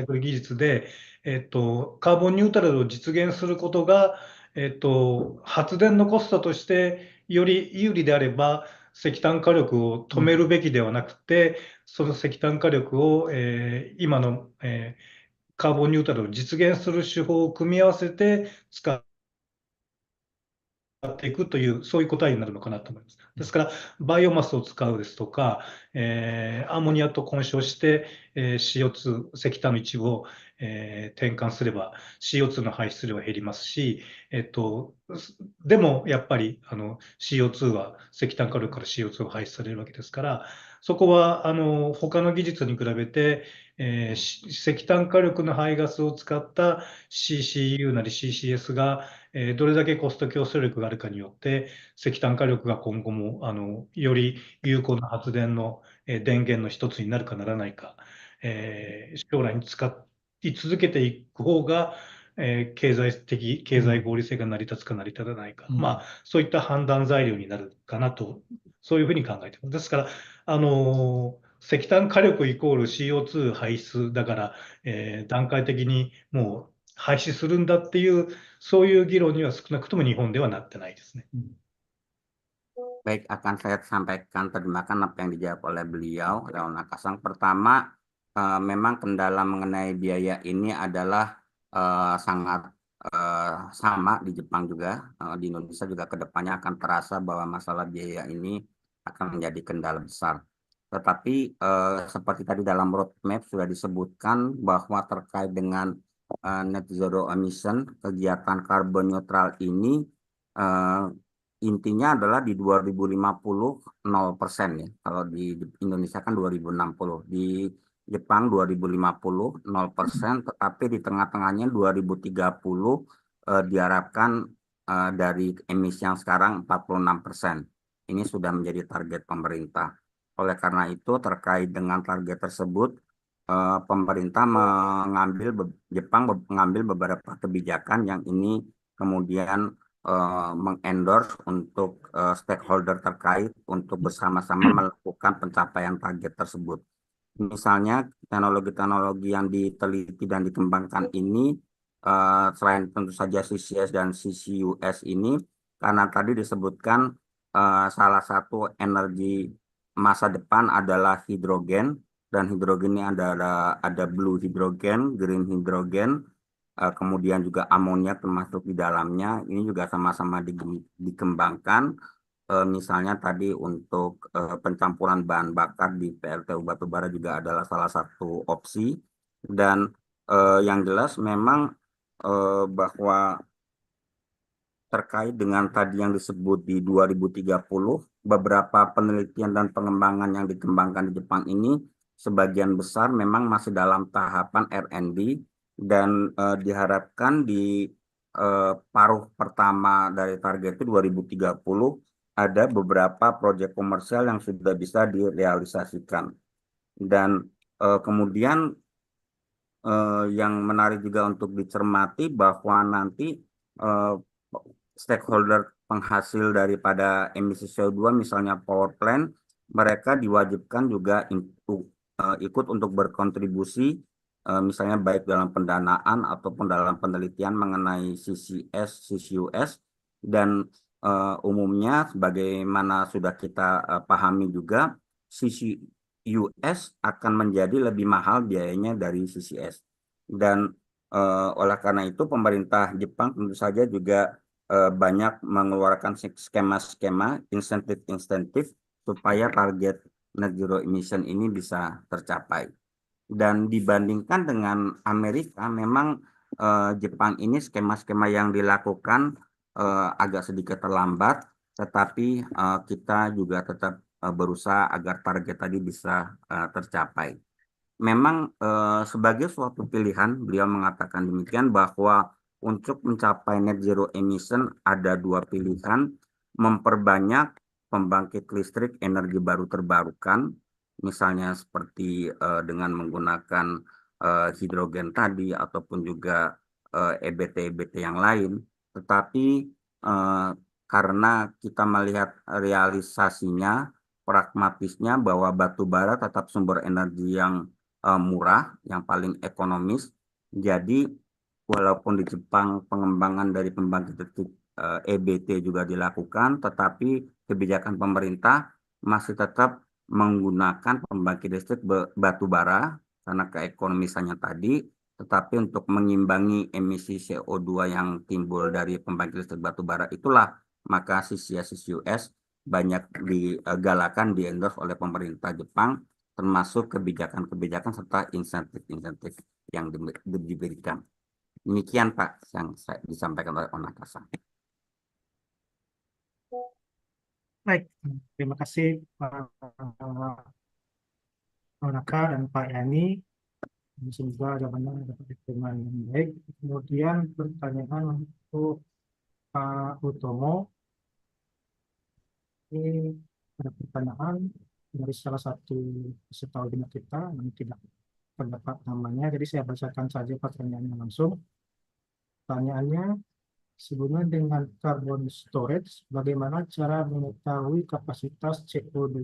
クル技術で、カーボンニュートラルを実現することが、発電のコストとしてより有利であれば、石炭火力を止めるべきではなくて、その石炭火力を、今の、カーボンニュートラルを実現する手法を組み合わせて使っていくという、そういう答えになるのかなと思います。ですから、バイオマスを使うですとか、アンモニアと混焼して、CO2、石炭の一部を、転換すれば CO2 の排出量は減りますし、でもやっぱりCO2 は石炭火力から CO2 が排出されるわけですから、そこは他の技術に比べて、石炭火力の排ガスを使った CCU なり CCS が、どれだけコスト競争力があるかによって、石炭火力が今後もより有効な発電の電源の一つになるかならないか、将来に使い続けていく方が、経済合理性が成り立つか成り立たないか、そういった判断材料になるかなと、そういうふうに考えています。ですから、石炭火力イコール CO2 排出だから、段階的にもう廃止するんだっていう、そういう議論には少なくとも日本ではなってないですね。Baik, akan saya sampaikan terjemahkan apa yang dijawab oleh beliau, Leona Kasang. Pertama, memang kendala mengenai biaya ini adalah sangat sama di Jepang juga, di Indonesia juga kedepannya akan terasa bahwa masalah biaya ini akan menjadi kendala besar. Tetapi seperti tadi dalam roadmap sudah disebutkan bahwa terkait dengan net zero emission, kegiatan carbon neutral ini intinya adalah di 2050 0% ya. Kalau di Indonesia kan 2060. Di Jepang 2050 0%, tetapi di tengah-tengahnya 2030 diharapkan dari emisi yang sekarang 46%. Ini sudah menjadi target pemerintah. Oleh karena itu terkait dengan target tersebut, pemerintah Jepang mengambil beberapa kebijakan yang ini kemudian mengendorse untuk stakeholder terkait untuk bersama-sama melakukan pencapaian target tersebut. Misalnya teknologi-teknologi yang diteliti dan dikembangkan ini selain tentu saja CCS dan CCUS ini, karena tadi disebutkan salah satu energi masa depan adalah hidrogen, dan hidrogen ini ada blue hidrogen, green hidrogen, kemudian juga amonia termasuk di dalamnya. Ini juga sama-sama dikembangkan. Misalnya tadi untuk pencampuran bahan bakar di PLTU batubara juga adalah salah satu opsi. Dan yang jelas memang bahwa terkait dengan tadi yang disebut di 2030, beberapa penelitian dan pengembangan yang dikembangkan di Jepang ini sebagian besar memang masih dalam tahapan R&D, dan diharapkan di paruh pertama dari target itu 2030 ada beberapa proyek komersial yang sudah bisa direalisasikan. Dan kemudian yang menarik juga untuk dicermati bahwa nanti stakeholder penghasil daripada emisi CO2 misalnya power plant, mereka diwajibkan juga ikut untuk berkontribusi misalnya baik dalam pendanaan ataupun dalam penelitian mengenai CCS, CCUS, dan umumnya sebagaimana sudah kita pahami juga CCUS akan menjadi lebih mahal biayanya dari CCS. Dan oleh karena itu pemerintah Jepang tentu saja juga banyak mengeluarkan skema-skema insentif-insentif supaya target net zero emission ini bisa tercapai. Dan dibandingkan dengan Amerika, memang Jepang ini skema-skema yang dilakukan agak sedikit terlambat, tetapi kita juga tetap berusaha agar target tadi bisa tercapai. Memang sebagai suatu pilihan, beliau mengatakan demikian bahwa untuk mencapai net zero emission ada dua pilihan: memperbanyak pembangkit listrik energi baru terbarukan, misalnya seperti dengan menggunakan hidrogen tadi ataupun juga EBT-EBT yang lain. Tetapi karena kita melihat realisasinya, pragmatisnya bahwa batu bara tetap sumber energi yang murah, yang paling ekonomis. Jadi walaupun di Jepang pengembangan dari pembangkit listrik EBT juga dilakukan, tetapi kebijakan pemerintah masih tetap menggunakan pembangkit listrik batu bara karena keekonomisannya tadi, tetapi untuk mengimbangi emisi CO2 yang timbul dari pembangkit listrik batu bara itulah maka CCS CCUS banyak digalakan, diendorse oleh pemerintah Jepang, termasuk kebijakan-kebijakan serta insentif-insentif yang diberikan. Demikian Pak yang saya disampaikan oleh Onakasa. Baik, terima kasih Pak Onaka dan Pak Yani. Semoga jawabannya dapat diterima dengan baik. Kemudian pertanyaan untuk Pak Utomo. Ini ada pertanyaan dari salah satu peserta webinar kita yang tidak terdapat namanya, jadi saya bacakan saja pertanyaannya langsung. Pertanyaannya, sehubungan dengan carbon storage, bagaimana cara mengetahui kapasitas CO2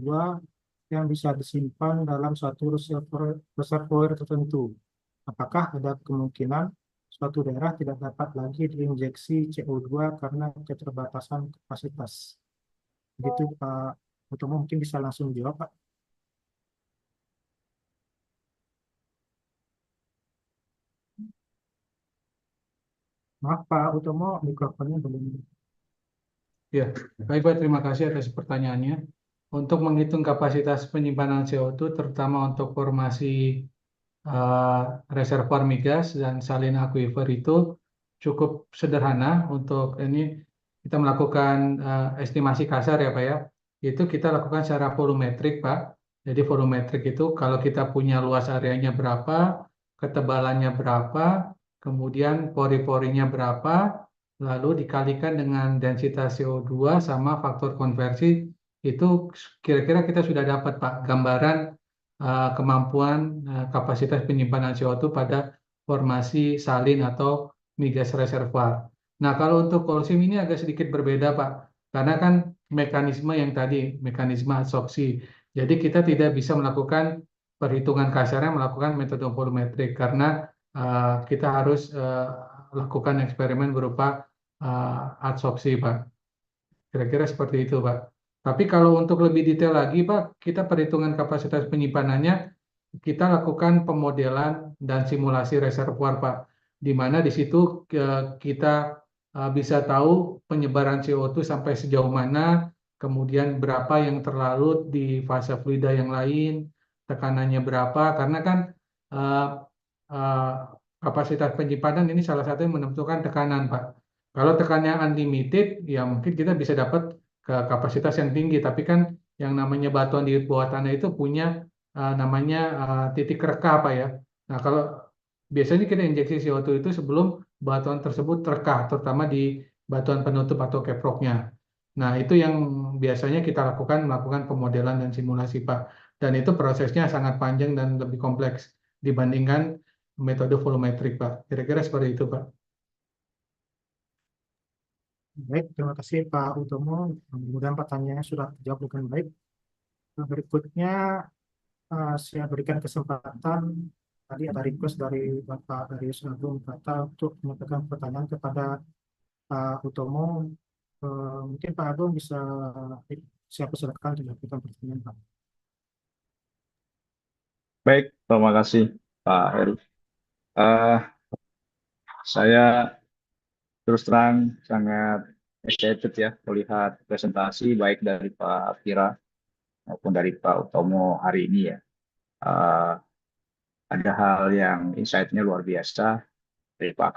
yang bisa disimpan dalam suatu reservoir tertentu? Apakah ada kemungkinan suatu daerah tidak dapat lagi diinjeksi CO2 karena keterbatasan kapasitas? Begitu Pak Utomo, mungkin bisa langsung jawab Pak. Maaf Pak Utomo, mikrofonnya belum. Ya, baik Pak, terima kasih atas pertanyaannya. Untuk menghitung kapasitas penyimpanan CO2, terutama untuk formasi eh, reservoir migas dan salin akuifer itu cukup sederhana. Untuk ini kita melakukan estimasi kasar ya Pak ya. Itu kita lakukan secara volumetrik Pak. Jadi volumetrik itu kalau kita punya luas areanya berapa, ketebalannya berapa, kemudian pori-porinya berapa, lalu dikalikan dengan densitas CO2 sama faktor konversi, itu kira-kira kita sudah dapat Pak gambaran kemampuan kapasitas penyimpanan CO2 pada formasi salin atau migas reservoir. Nah, kalau untuk kolsim ini agak sedikit berbeda, Pak, karena kan mekanisme yang tadi, mekanisme adsorpsi. Jadi kita tidak bisa melakukan perhitungan kasarnya melakukan metode volumetrik karena kita harus lakukan eksperimen berupa adsorpsi, Pak. Kira-kira seperti itu, Pak. Tapi kalau untuk lebih detail lagi, Pak, kita perhitungan kapasitas penyimpanannya, kita lakukan pemodelan dan simulasi reservoir, Pak. Di mana di situ kita bisa tahu penyebaran CO2 sampai sejauh mana, kemudian berapa yang terlarut di fase fluida yang lain, tekanannya berapa, karena kan eh, eh, kapasitas penyimpanan ini salah satu yang menentukan tekanan, Pak. Kalau tekanannya unlimited, ya mungkin kita bisa dapat ke kapasitas yang tinggi, tapi kan yang namanya batuan di bawah tanah itu punya namanya titik rekah, Pak ya. Nah, kalau biasanya kita injeksi CO2 itu sebelum batuan tersebut rekah, terutama di batuan penutup atau keproknya. Nah, itu yang biasanya kita lakukan, melakukan pemodelan dan simulasi, Pak. Dan itu prosesnya sangat panjang dan lebih kompleks dibandingkan metode volumetrik, Pak. Kira-kira seperti itu, Pak. Baik, terima kasih Pak Utomo. Mudah-mudahan pertanyaannya sudah terjawab dengan baik. Nah, berikutnya saya berikan kesempatan, tadi ada request dari Bapak dari Agung Kata untuk menyampaikan pertanyaan kepada Pak Utomo. Mungkin Pak Agung bisa saya persilakan untuk menyampaikan pertanyaan Pak. Baik, terima kasih Pak Heru. Eh, saya terus terang sangat excited ya melihat presentasi baik dari Pak Kira maupun dari Pak Utomo hari ini ya. Eh, ada hal yang insight-nya luar biasa dari Pak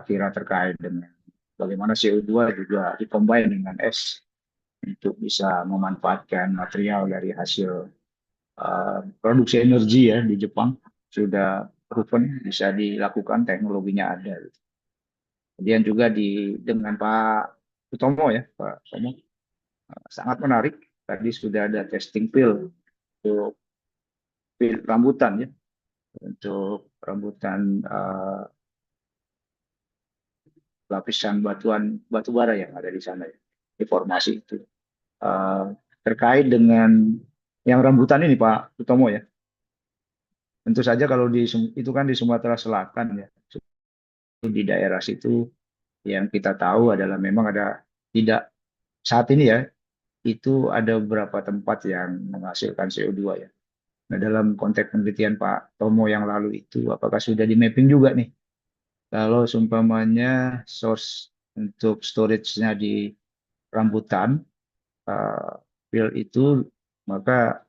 Kira terkait dengan bagaimana CO2 juga dikombin dengan es untuk bisa memanfaatkan material dari hasil produksi energi ya di Jepang sudah proven bisa dilakukan, teknologinya ada. Kemudian juga dengan Pak Utomo ya, Pak Utomo sangat menarik. Tadi sudah ada testing field untuk field rambutan ya, untuk rambutan lapisan batu bara yang ada di sana ya. Informasi itu terkait dengan yang rambutan ini Pak Utomo ya. Tentu saja kalau itu kan di Sumatera Selatan ya, di daerah situ yang kita tahu adalah memang ada tidak saat ini ya itu ada beberapa tempat yang menghasilkan CO2 ya. Nah, dalam konteks penelitian Pak Tomo yang lalu itu apakah sudah di mapping juga nih kalau seumpamanya source untuk storage-nya di rambutan field itu maka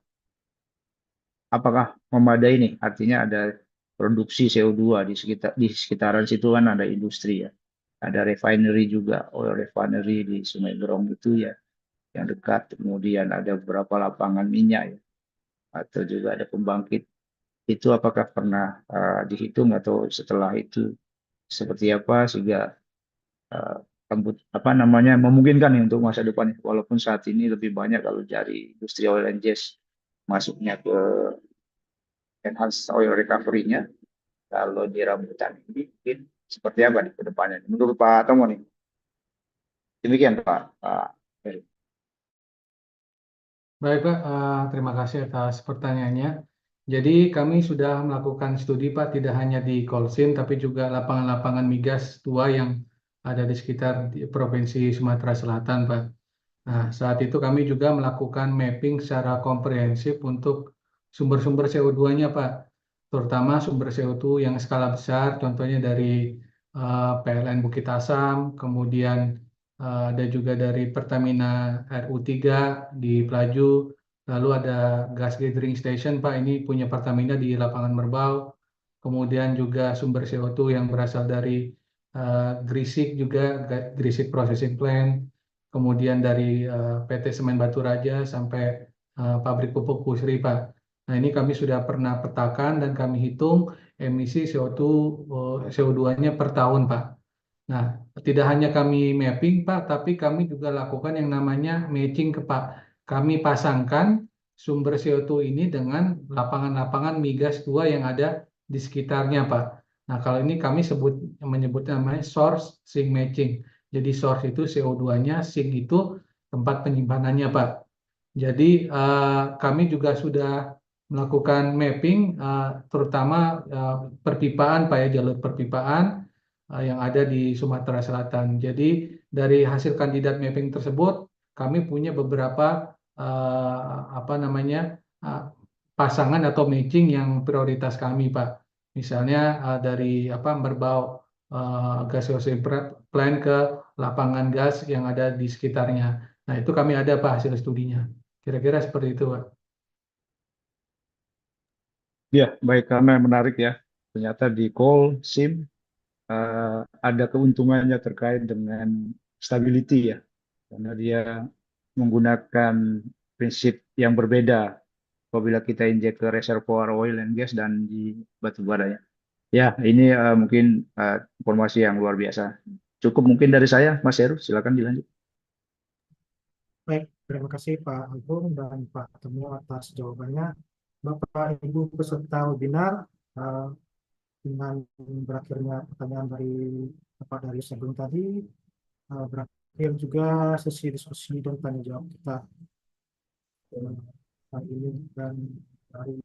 apakah memadai nih? Artinya ada produksi CO2 di sekitaran situ kan ada industri ya. Ada refinery juga, oil refinery di Sungai Berong itu ya yang dekat. Kemudian ada beberapa lapangan minyak ya. Atau juga ada pembangkit. Itu apakah pernah dihitung atau setelah itu seperti apa sehingga uh, apa namanya memungkinkan nih untuk masa depan walaupun saat ini lebih banyak kalau dari industri oil and gas masuknya ke enhanced oil recovery-nya kalau di rambutan ini mungkin seperti apa nih ke depannya menurut Pak Tomo nih demikian Pak Heri. Baik, Pak. Terima kasih atas pertanyaannya. Jadi kami sudah melakukan studi, Pak, tidak hanya di Kolsim, tapi juga lapangan-lapangan migas tua yang ada di sekitar Provinsi Sumatera Selatan, Pak. Nah, saat itu kami juga melakukan mapping secara komprehensif untuk sumber-sumber CO2-nya, Pak. Terutama sumber CO2 yang skala besar, contohnya dari PLN Bukit Asam, kemudian ada juga dari Pertamina RU3 di Pelaju, lalu ada gas gathering station, Pak, ini punya Pertamina di Lapangan Merbau, kemudian juga sumber CO2 yang berasal dari Grisik juga, Grisik Processing Plant, kemudian dari PT Semen Batu Raja sampai pabrik pupuk Pusri, Pak. Nah, ini kami sudah pernah petakan dan kami hitung emisi CO2-nya per tahun, Pak. Nah, tidak hanya kami mapping, Pak, tapi kami juga lakukan yang namanya matching ke Pak. Kami pasangkan sumber CO2 ini dengan lapangan-lapangan migas tua yang ada di sekitarnya, Pak. Nah, kalau ini kami menyebutnya namanya source sink matching. Jadi source itu CO2-nya, sink itu tempat penyimpanannya, Pak. Jadi kami juga sudah melakukan mapping, terutama perpipaan, Pak, ya, jalur perpipaan yang ada di Sumatera Selatan. Jadi dari hasil kandidat mapping tersebut, kami punya beberapa apa namanya pasangan atau matching yang prioritas kami, Pak. Misalnya dari Merbau gaseosin plant ke lapangan gas yang ada di sekitarnya. Nah, itu kami ada, Pak, hasil studinya. Kira-kira seperti itu, Pak. Ya, baik, karena menarik ya. Ternyata di coal, SIM, ada keuntungannya terkait dengan stability ya. Karena dia menggunakan prinsip yang berbeda apabila kita injek ke reservoir oil and gas dan di batu bara ya. Ya, ini mungkin informasi yang luar biasa. Cukup mungkin dari saya, Mas Heru, silakan dilanjut. Baik, terima kasih Pak Agung dan Pak Temu atas jawabannya. Bapak Ibu peserta webinar, eh, dengan berakhirnya pertanyaan dari Bapak dari sebelum tadi, berakhir juga sesi diskusi dan tanya jawab kita hari ini, dan dari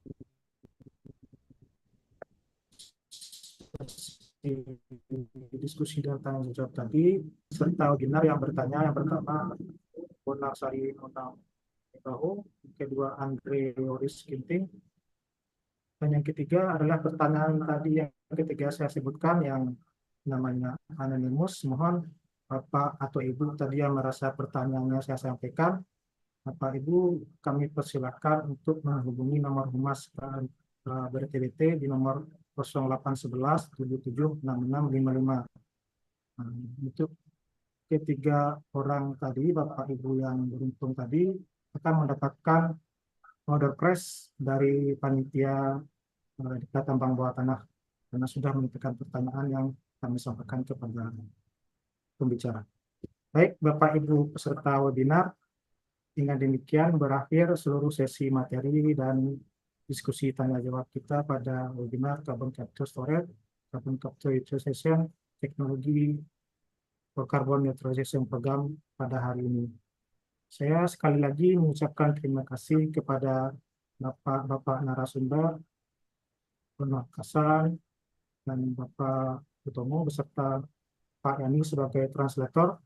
diskusi dan tanya jawab tadi, serta webinar yang bertanya, yang pertama Bonar Sari Monang Bahu, kedua Andre Yoris Ginting, dan yang ketiga adalah pertanyaan tadi yang ketiga saya sebutkan yang namanya anonimus. Mohon Bapak atau Ibu tadi yang merasa pertanyaannya saya sampaikan, Bapak Ibu kami persilakan untuk menghubungi nomor humas BRTBT di nomor 0811 77 6655. Nah, untuk ketiga orang tadi, Bapak Ibu yang beruntung tadi akan mendapatkan order press dari panitia Diklat Tambang Bawah Tanah karena sudah menyampaikan pertanyaan yang kami sampaikan kepada pembicara. Baik, Bapak Ibu peserta webinar, dengan demikian berakhir seluruh sesi materi dan diskusi tanya jawab kita pada webinar Carbon Capture Storage, Carbon Capture Utilization, Teknologi Carbon Neutralization Program pada hari ini. Saya sekali lagi mengucapkan terima kasih kepada Bapak narasumber, Kasan, dan Bapak Utomo beserta Pak Yani sebagai translator.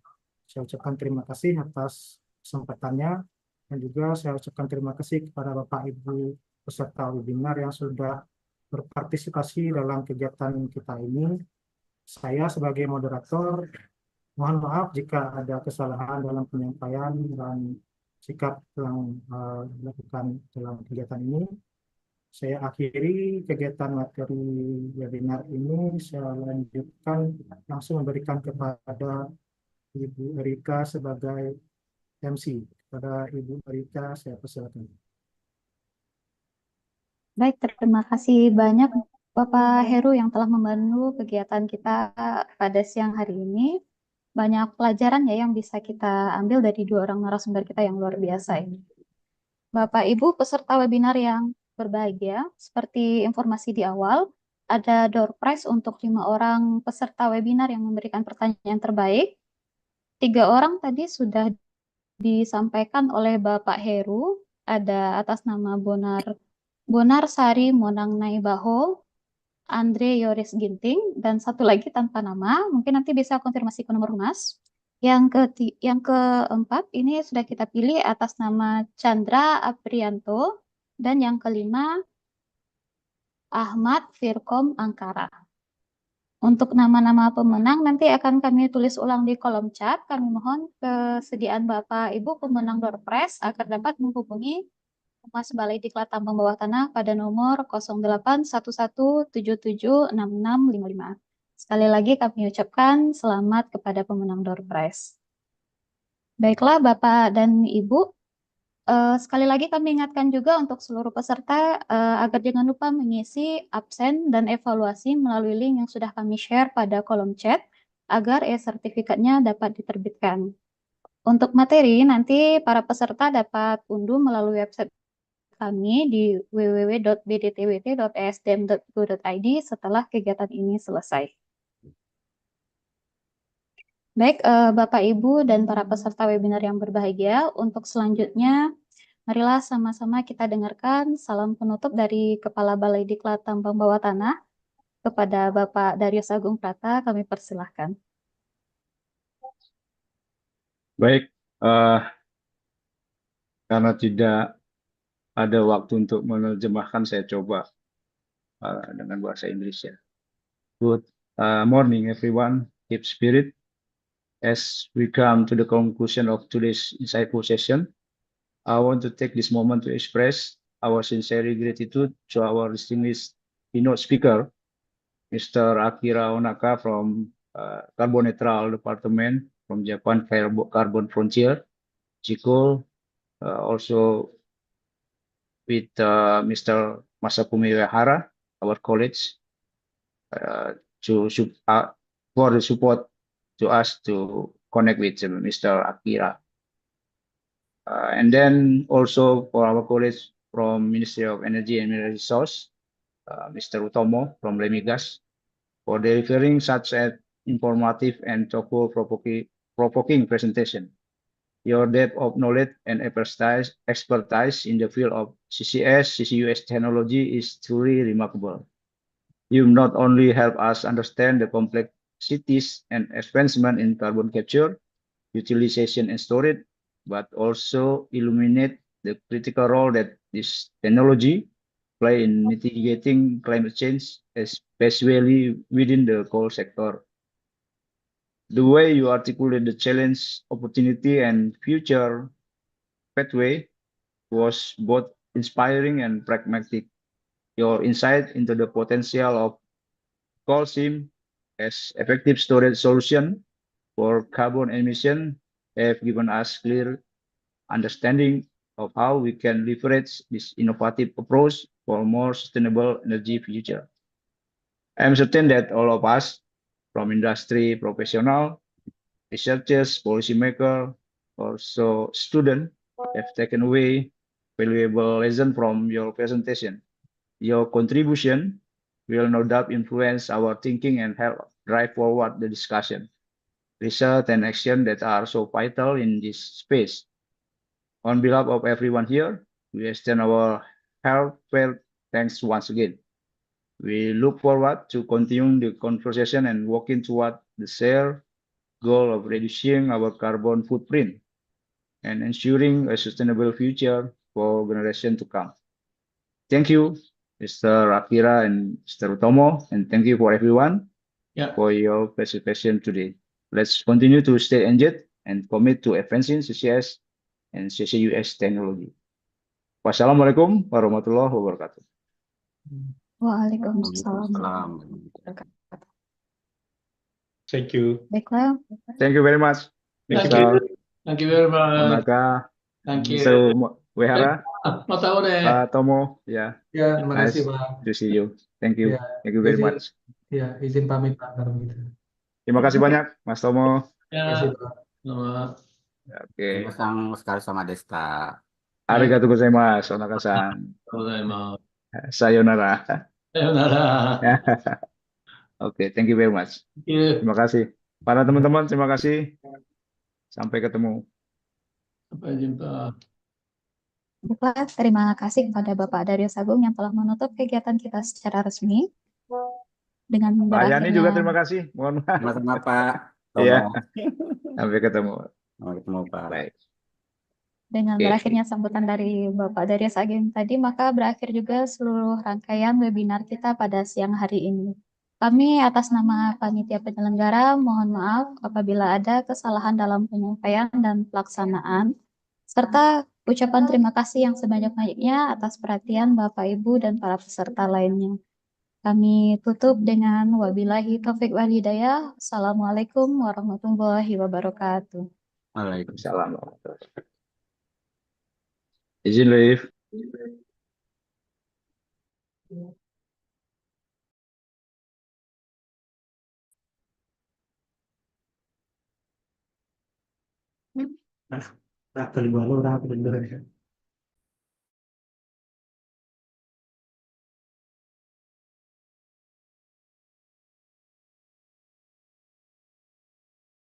Saya ucapkan terima kasih atas kesempatannya, dan juga saya ucapkan terima kasih kepada Bapak Ibu peserta webinar yang sudah berpartisipasi dalam kegiatan kita ini. Saya sebagai moderator mohon maaf jika ada kesalahan dalam penyampaian dan sikap yang dilakukan dalam kegiatan ini. Saya akhiri kegiatan materi webinar ini, saya lanjutkan langsung memberikan kepada Ibu Erika sebagai MC. Kepada Ibu Erika, saya persilakan. Baik, terima kasih banyak Bapak Heru yang telah membantu kegiatan kita pada siang hari ini. Banyak pelajaran ya yang bisa kita ambil dari dua orang narasumber kita yang luar biasa ini. Bapak Ibu peserta webinar yang berbahagia, seperti informasi di awal, ada door prize untuk 5 orang peserta webinar yang memberikan pertanyaan terbaik. 3 orang tadi sudah disampaikan oleh Bapak Heru, ada atas nama Bonar Sari Monang Naibaho, Andre Yoris Ginting, dan satu lagi tanpa nama, mungkin nanti bisa konfirmasi ke nomor humas. Yang keempat ini sudah kita pilih atas nama Chandra Aprianto, dan yang kelima Ahmad Firkom Angkara. Untuk nama-nama pemenang nanti akan kami tulis ulang di kolom chat. Kami mohon kesediaan Bapak Ibu pemenang door prize agar dapat menghubungi Humas Balai Diklat Tambang Bawah Tanah pada nomor 0811776655. Sekali lagi kami ucapkan selamat kepada pemenang door prize. Baiklah Bapak dan Ibu, sekali lagi kami ingatkan juga untuk seluruh peserta agar jangan lupa mengisi absen dan evaluasi melalui link yang sudah kami share pada kolom chat agar e-sertifikatnya dapat diterbitkan. Untuk materi nanti para peserta dapat unduh melalui website kami di www.bdtwt.esdm.go.id setelah kegiatan ini selesai. Baik, Bapak, Ibu, dan para peserta webinar yang berbahagia, untuk selanjutnya, marilah sama-sama kita dengarkan salam penutup dari Kepala Balai Diklat Tambang Bawah Tanah. Kepada Bapak Darius Agung Prata, kami persilahkan. Baik, karena tidak ada waktu untuk menerjemahkan, saya coba dengan bahasa Inggris ya. Good morning everyone, keep spirit. As we come to the conclusion of today's insightful session, I want to take this moment to express our sincere gratitude to our distinguished keynote speaker, Mr. Akira Onaka from Carbon Neutral Department from Japan Carbon Frontier, Chico, also with Mr. Masakumi Uehara, our colleagues, for the support to us to connect with Mr. Akira. And then also for our colleagues from Ministry of Energy and Mineral Resource, Mr. Utomo from Lemigas, for delivering such an informative and thought-provoking presentation. Your depth of knowledge and expertise in the field of CCS, CCUS technology is truly remarkable. You not only help us understand the complexities and advancement in carbon capture, utilization and storage, but also illuminate the critical role that this technology play in mitigating climate change, especially within the coal sector. The way you articulate the challenge, opportunity, and future pathway was both inspiring and pragmatic. Your insight into the potential of coal seam as effective storage solution for carbon emission have given us clear understanding of how we can leverage this innovative approach for a more sustainable energy future. I am certain that all of us, from industry professional, researchers, policymakers, also students, have taken away valuable lessons from your presentation. Your contribution will no doubt influence our thinking and help drive forward the discussion, research, and action that are so vital in this space. On behalf of everyone here, we extend our heartfelt thanks once again. We look forward to continuing the conversation and working toward the shared goal of reducing our carbon footprint and ensuring a sustainable future for generations to come. Thank you, Mr. Akira and Mr. Utomo, and thank you for everyone for your participation today. Let's continue to stay engaged and commit to advancing CCS and CCUS technology. Wassalamualaikum warahmatullahi wabarakatuh. Waalaikumsalam. Thank you. Baiklah. Thank you very much. Thank you. Thank you very much. Onaka, Thank you. Mr. Uehara, Mas tahu deh. Tomo, ya. Ya, terima Nice kasih, Pak. to see you. Thank you. Ya, Thank you very izin, much. ya, izin pamit, Pak, kalau begitu. Terima kasih banyak, Mas Tomo. Terima kasih, Pak. Selamat. Oke. Terima kasih sama Desta. Arigatou gozaimasu, Onaka-san. Sayonara. Sayonara. Oke, thank you very much. Terima kasih. Para teman-teman, terima kasih. Sampai ketemu. Sampai jumpa. Baiklah, terima kasih kepada Bapak Darius Agung yang telah menutup kegiatan kita secara resmi. Dengan Pak Yani juga berakhirnya terima kasih. Mohon maaf. Sama-sama Pak. Iya, Romo. sampai ketemu. Sampai ketemu Pak. Baik. Dengan Oke. berakhirnya sambutan dari Bapak Darius Ageng tadi, maka berakhir juga seluruh rangkaian webinar kita pada siang hari ini. Kami atas nama panitia penyelenggara mohon maaf apabila ada kesalahan dalam penyampaian dan pelaksanaan, serta ucapan terima kasih yang sebanyak-banyaknya atas perhatian Bapak, Ibu, dan para peserta lainnya. Kami tutup dengan wabillahi taufik wal hidayah. Assalamualaikum warahmatullahi wabarakatuh. Waalaikumsalam. Salam. Izin live. Nah, nah, kelima orang bener ya.